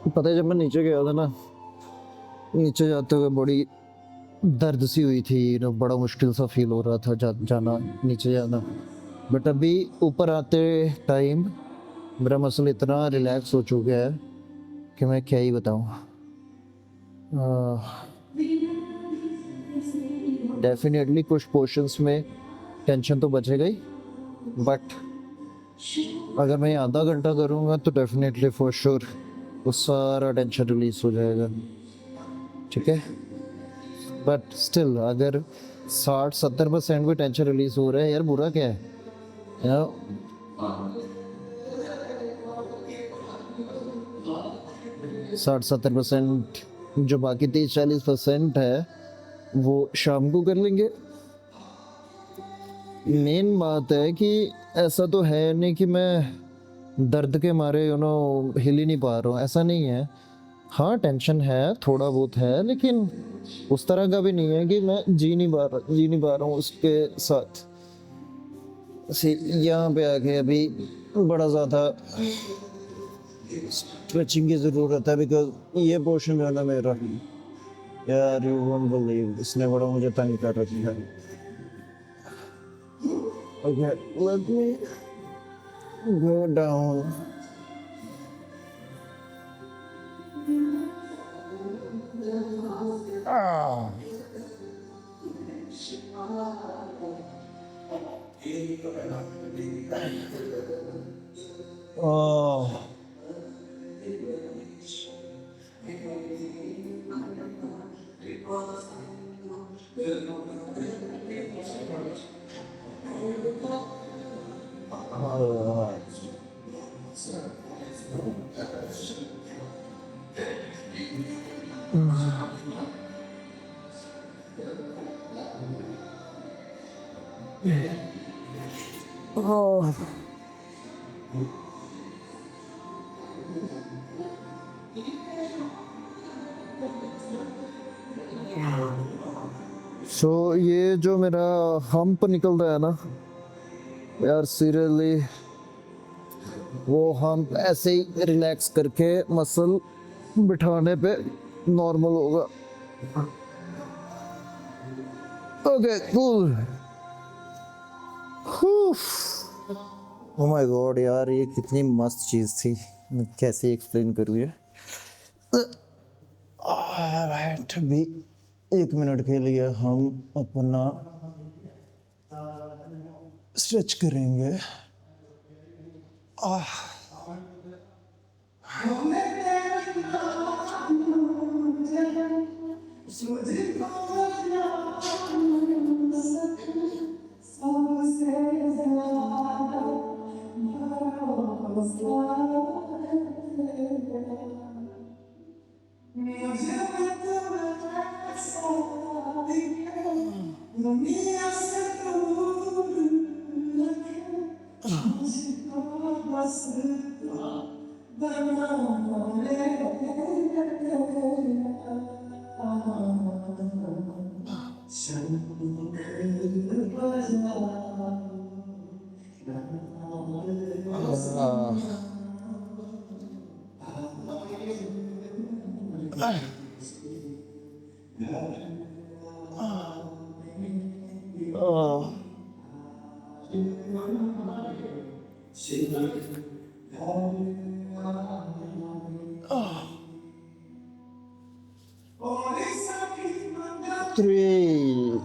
पता है जब मैं नीचे गया था ना, नीचे जाते हुए बड़ी दर्द सी हुई थी, बड़ा मुश्किल सा फील हो रहा था जाना नीचे जाना। बट अभी ऊपर आते टाइम मेरा मसल इतना रिलैक्स हो चुका है कि मैं क्या ही बताऊँ। डेफिनेटली कुछ पोर्शंस में टेंशन तो बचेगा ही, बट अगर मैं आधा घंटा करूँगा तो डेफिनेटली फॉर श्योर वो सारा टेंशन रिलीज हो जाएगा, ठीक है। बट स्टिल अगर 60-70% भी टेंशन रिलीज हो रहा है यार, बुरा क्या है यार। 60-70% जो बाकी 30-40% है वो शाम को कर लेंगे। मेन बात है कि ऐसा तो है नहीं कि मैं दर्द के मारे हिल ही नहीं पा रहा हूँ, ऐसा नहीं है। हाँ टेंशन है, थोड़ा बहुत है, लेकिन उस तरह का भी नहीं है कि मैं जी नहीं पा रहा हूँ उसके साथ। यहाँ पे आके अभी बड़ा ज़्यादा स्ट्रेचिंग की ज़रूरत है, बिकॉज ये पोर्शन जो है ना मेरा, यार यू वोंट बिलीव, इसने बड़ा मुझे तंग कर रखा है। Okay let me go down. Oh. सो ये जो मेरा हम्प निकल रहा है ना यार, सीरियसली वो हम्प ऐसे ही रिलैक्स करके मसल बिठाने पे नॉर्मल होगा। Okay cool. Oh my God यार, ये कितनी मस्त चीज़ थी, मैं कैसे एक्सप्लेन करूँ ये। राइट, अभी 1 मिनट के लिए हम अपना स्ट्रेच करेंगे। Three.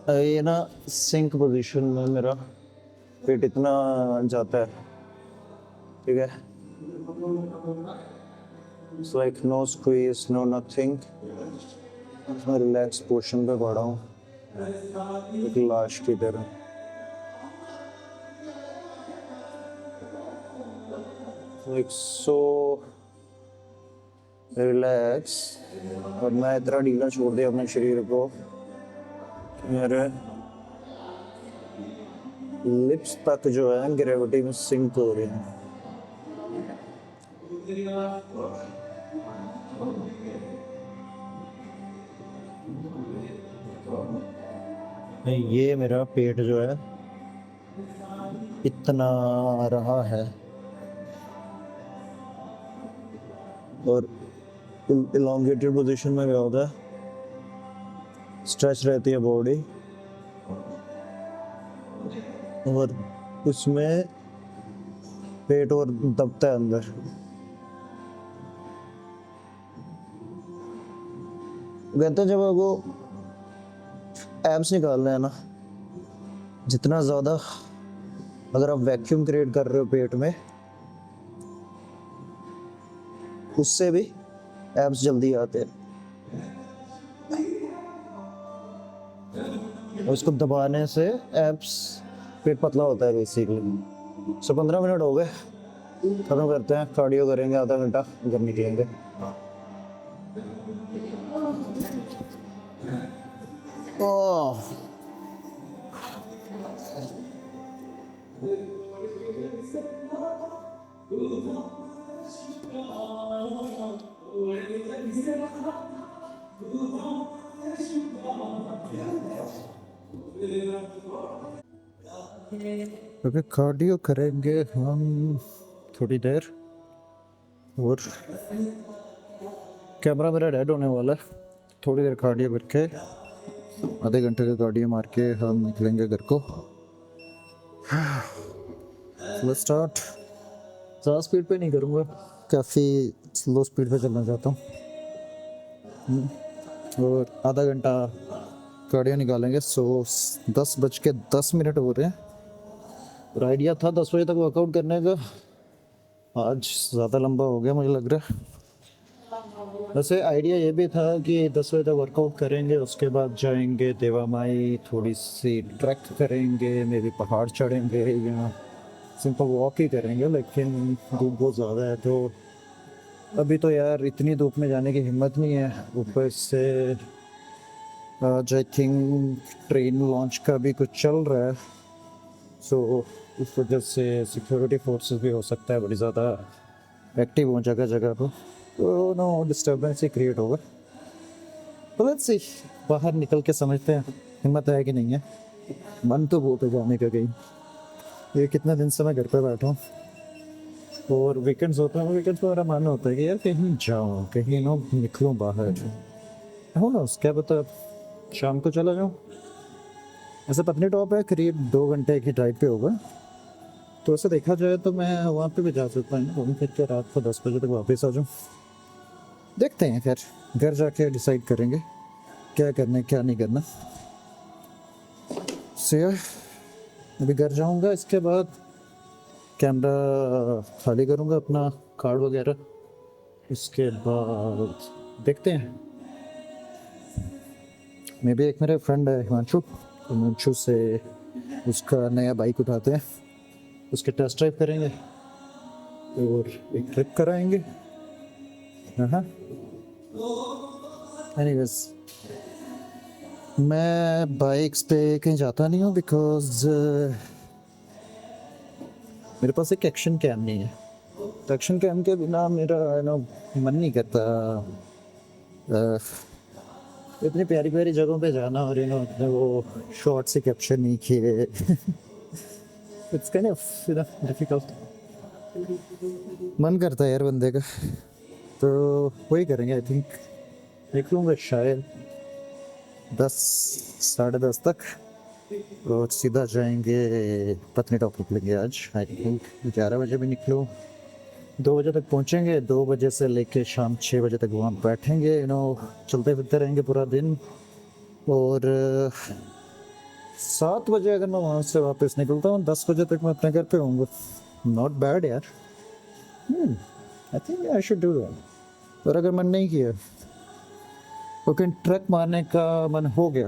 ये ना सिंक पोजीशन में मेरा पेट इतना जाता है, ठीक है। It's like no squeeze, no nothing. मैं रिलैक्स पोर्शन पे पड़ा हूँ, एक लाश की तरह। Like so relax. और मैं इतना ढीला छोड़ दिया अपने शरीर को, मेरे लिप्स तक जो है ग्रेविटी में सिंक हो रही है। ये मेरा पेट जो है इतना रहा है, और इलोंगेटेड पोजीशन में क्या होता है, स्ट्रेच रहती है बॉडी, और उसमें पेट और दबता है अंदर। कहते हैं जब वो एब्स निकालना है ना, जितना ज़्यादा अगर आप वैक्यूम क्रिएट कर रहे हो पेट में, उससे भी एब्स जल्दी आते हैं। और उसको दबाने से एब्स, पेट पतला होता है बेसिकली। 15 मिनट हो गए, खत्म करते हैं, कार्डियो करेंगे आधा घंटा, घर निकलेंगे। ओह अगर कार्डियो करेंगे हम थोड़ी देर, और कैमरा मेरा डेड होने वाला है, थोड़ी देर कार्डियो करके आधे घंटे का कार्डियो मार के हम निकलेंगे घर को। Let's start. ज़्यादा स्पीड पे नहीं करूँगा, काफ़ी स्लो स्पीड पे चलना चाहता हूँ। और आधा घंटा कार्डियो निकालेंगे। सो 10:10 हो रहे हैं, और आइडिया था 10 बजे तक वर्कआउट करने का। आज ज़्यादा लंबा हो गया मुझे लग रहा है। वैसे आइडिया ये भी था कि 10 बजे तक वर्कआउट करेंगे, उसके बाद जाएंगे देवा माई, थोड़ी सी ट्रैक करेंगे, मे भी पहाड़ चढ़ेंगे या सिंपल वॉक ही करेंगे। लेकिन धूप बहुत ज़्यादा है, तो अभी तो यार इतनी धूप में जाने की हिम्मत नहीं है। ऊपर से आज आई थिंक ट्रेन लॉन्च का भी कुछ चल रहा है, सो उस वजह से सिक्योरिटी फोर्सेस भी हो सकता है बड़ी ज़्यादा एक्टिव हो जगह जगह पर, तो नो डिस्टर्बेंस ही क्रिएट होगा। तो लेट्स सी, बाहर निकल के समझते हैं हिम्मत है कि नहीं है। मन तो बहुत है जाने का कहीं, ये कितने दिन से मैं घर पे बैठा हूँ, और वीकेंड्स होते हैं, वीकेंड्स में मेरा मन होता है कि यार कहीं जाऊँ, कहीं ना निकलूँ बाहर। हो ना, क्या पता शाम को चला जाऊँ। ऐसे पत्नी टॉप है, करीब 2 घंटे की ड्राइव पे होगा, तो ऐसे देखा जाए तो मैं वहाँ पे भी जा सकता हूँ, घूम फिर के रात को 10 बजे तक वापस आ जाऊँ। देखते हैं, खैर घर जाके डिसाइड करेंगे क्या करना है क्या नहीं करना। से अभी घर जाऊँगा, इसके बाद कैमरा खाली करूँगा अपना, कार्ड वगैरह, इसके बाद देखते हैं। मे भी एक मेरे फ्रेंड है हिमांशु, हिमांशु से उसका नया बाइक उठाते हैं, उसके टेस्ट ड्राइव करेंगे और एक ट्रिप कराएंगे। हाँ, एनीवेज मैं बाइक्स पे कहीं जाता नहीं हूँ, बिकॉज मेरे पास एक एक्शन कैम नहीं है। तो एक्शन कैम के बिना मेरा मन नहीं करता इतनी प्यारी प्यारी जगहों पे जाना, और अपने वो शॉर्ट से कैप्शन नहीं किए। It's kind of difficult. मन करता है यार बंदे का, तो वही करेंगे। आई थिंक निकलूँगा शायद 10, 10:30 तक, और सीधा जाएंगे पत्नी टॉप निकलेंगे आज। आई थिंक 11 बजे भी निकलूँ, 2 बजे तक पहुँचेंगे, 2 बजे से लेके शाम 6 बजे तक वहाँ बैठेंगे, चलते फिरते रहेंगे पूरा दिन। और 7 बजे अगर मैं वहाँ से वापस निकलता हूँ, 10 बजे तक मैं अपने घर पे होऊंगा। नॉट बैड यार, I think I should do that. और अगर मन नहीं किया, ओके ट्रैक मारने का मन हो गया,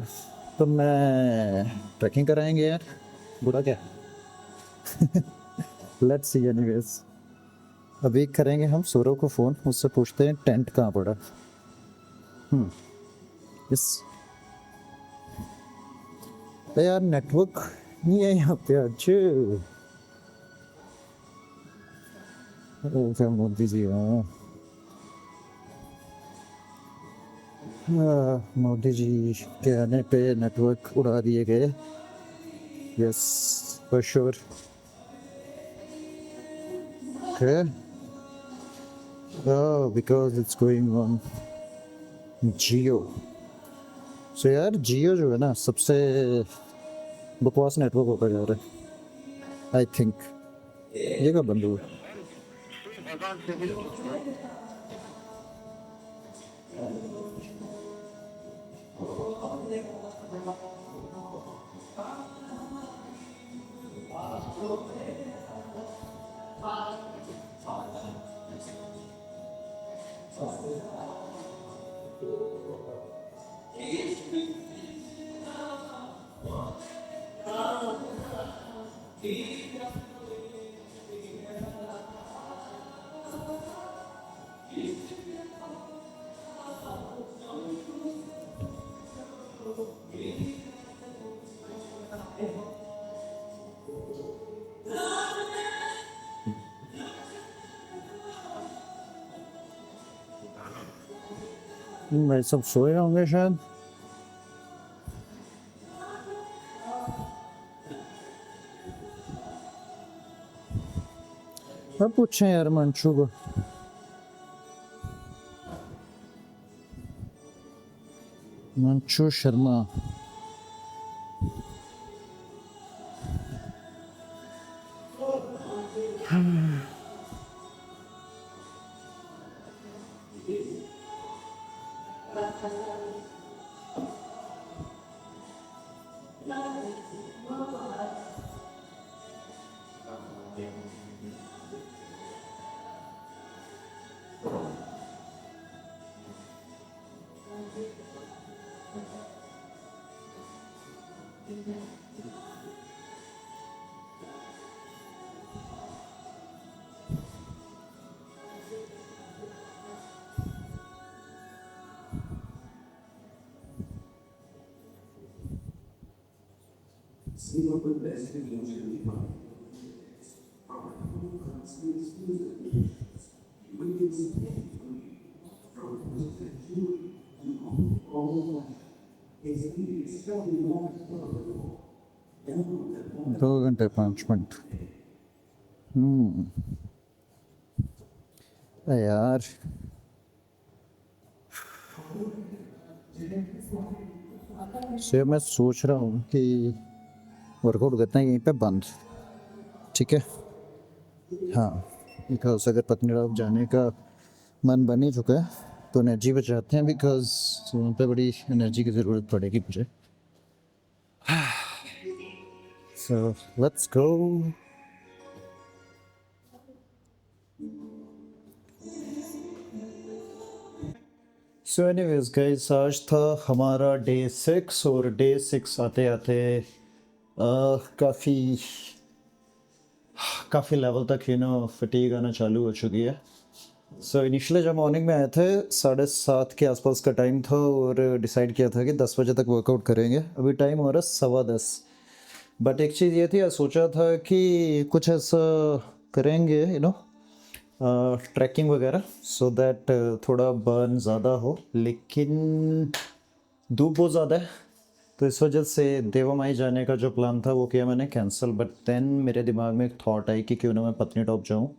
तो मैं ट्रैकिंग कराएंगे यार, बुरा क्या। Let's see. एनीवेज अभी करेंगे हम सौरव को फ़ोन, उससे पूछते हैं टेंट कहाँ पड़ा। इस यार नेटवर्क नहीं है यहाँ पे आज। क्या मोदी जी, मोदी जी के आने पे नेटवर्क उड़ा दिए गए। Yes for sure. Okay, because it's going on Jio. So यार जियो जो है ना, सबसे बकवास नेटवर्क होता जा रहा है आई थिंक। ये कब बंद हुआ? भाई सब सोए होंगे शायद। अब पूछें यार मंशू को। मंशू शर्मा। 2 घंटे 5 मिनट। यार से मैं सोच रहा हूँ कि वर्कआउट करना है यहीं पे बंद, ठीक है। हाँ, बिकॉज अगर पत्नीटॉप जाने का मन बन ही चुका है तो एनर्जी बचाते हैं, बिकॉज वहाँ पे बड़ी एनर्जी की ज़रूरत पड़ेगी मुझे। So let's go. So anyways guys, आज था हमारा डे 6 और डे 6 आते आते काफ़ी लेवल तक फटीग आना चालू हो चुकी है। सो इनिशियली जब मॉर्निंग में आए थे 7:30 के आसपास का टाइम था और डिसाइड किया था कि 10 बजे तक वर्कआउट करेंगे। अभी टाइम हो रहा है 10:15। बट एक चीज़ ये थी, सोचा था कि कुछ ऐसा करेंगे ट्रैकिंग वगैरह, सो दैट थोड़ा बर्न ज़्यादा हो, लेकिन धूप बहुत ज़्यादा है तो इस वजह से देवामाई जाने का जो प्लान था वो किया मैंने कैंसिल। बट देन मेरे दिमाग में एक थॉट आई कि क्यों ना मैं पत्नीटॉप जाऊँ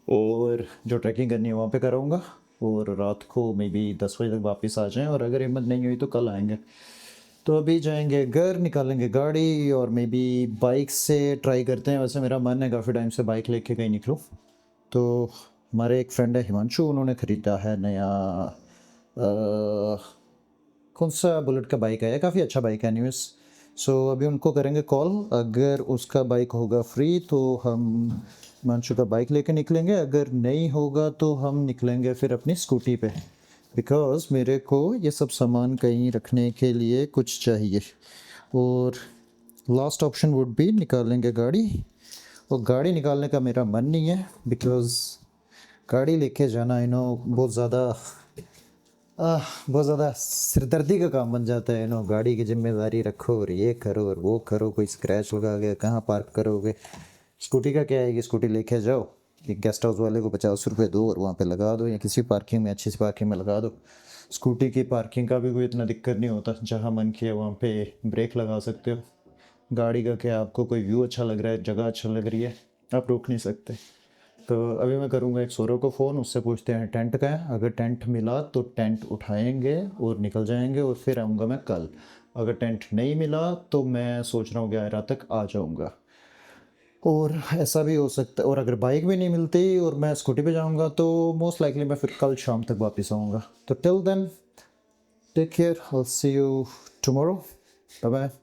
और जो ट्रैकिंग करनी है वहाँ पे कराऊँगा और रात को मे बी 10 बजे तक वापस आ जाएं, और अगर हिम्मत नहीं हुई तो कल आएंगे। तो अभी जाएंगे घर, निकालेंगे गाड़ी और मे बी बाइक से ट्राई करते हैं। वैसे मेरा मन है काफ़ी टाइम से बाइक लेके कहीं निकलूँ। तो हमारे एक फ्रेंड है हिमांशु, उन्होंने ख़रीदा है नया कौन सा बुलेट का बाइक है, काफ़ी अच्छा बाइक है एनीवेज। सो अभी उनको करेंगे कॉल, अगर उसका बाइक होगा फ्री तो हम हिमांशु का बाइक लेके निकलेंगे, अगर नहीं होगा तो हम निकलेंगे फिर अपनी स्कूटी पे, बिकॉज़ मेरे को ये सब सामान कहीं रखने के लिए कुछ चाहिए। और लास्ट ऑप्शन वुड बी निकालेंगे गाड़ी, और गाड़ी निकालने का मेरा मन नहीं है बिकॉज़ गाड़ी लेके जाना बहुत ज़्यादा सिरदर्दी का काम बन जाता है। गाड़ी की जिम्मेदारी रखो और ये करो और वो करो, कोई स्क्रैच लगा गया कहाँ पार्क करोगे। स्कूटी का क्या है कि स्कूटी लेके जाओ, एक गेस्ट हाउस वाले को 50 रुपये दो और वहाँ पे लगा दो, या किसी पार्किंग में अच्छी सी पार्किंग में लगा दो। स्कूटी की पार्किंग का भी कोई इतना दिक्कत नहीं होता, जहाँ मन किया वहाँ पे ब्रेक लगा सकते हो। गाड़ी का क्या, आपको कोई व्यू अच्छा लग रहा है, जगह अच्छा लग रही है, आप रोक नहीं सकते। तो अभी मैं करूँगा एक सौरव को फ़ोन, उससे पूछते हैं टेंट का है। अगर टेंट मिला तो टेंट उठाएंगे और निकल जाएंगे और फिर आऊँगा मैं कल। अगर टेंट नहीं मिला तो मैं सोच रहा हूँ 11 तक आ जाऊँगा। और ऐसा भी हो सकता है, और अगर बाइक भी नहीं मिलती और मैं स्कूटी पे जाऊँगा तो मोस्ट लाइकली मैं फिर कल शाम तक वापस आऊँगा। तो till then take care, I will see you tomorrow, bye bye.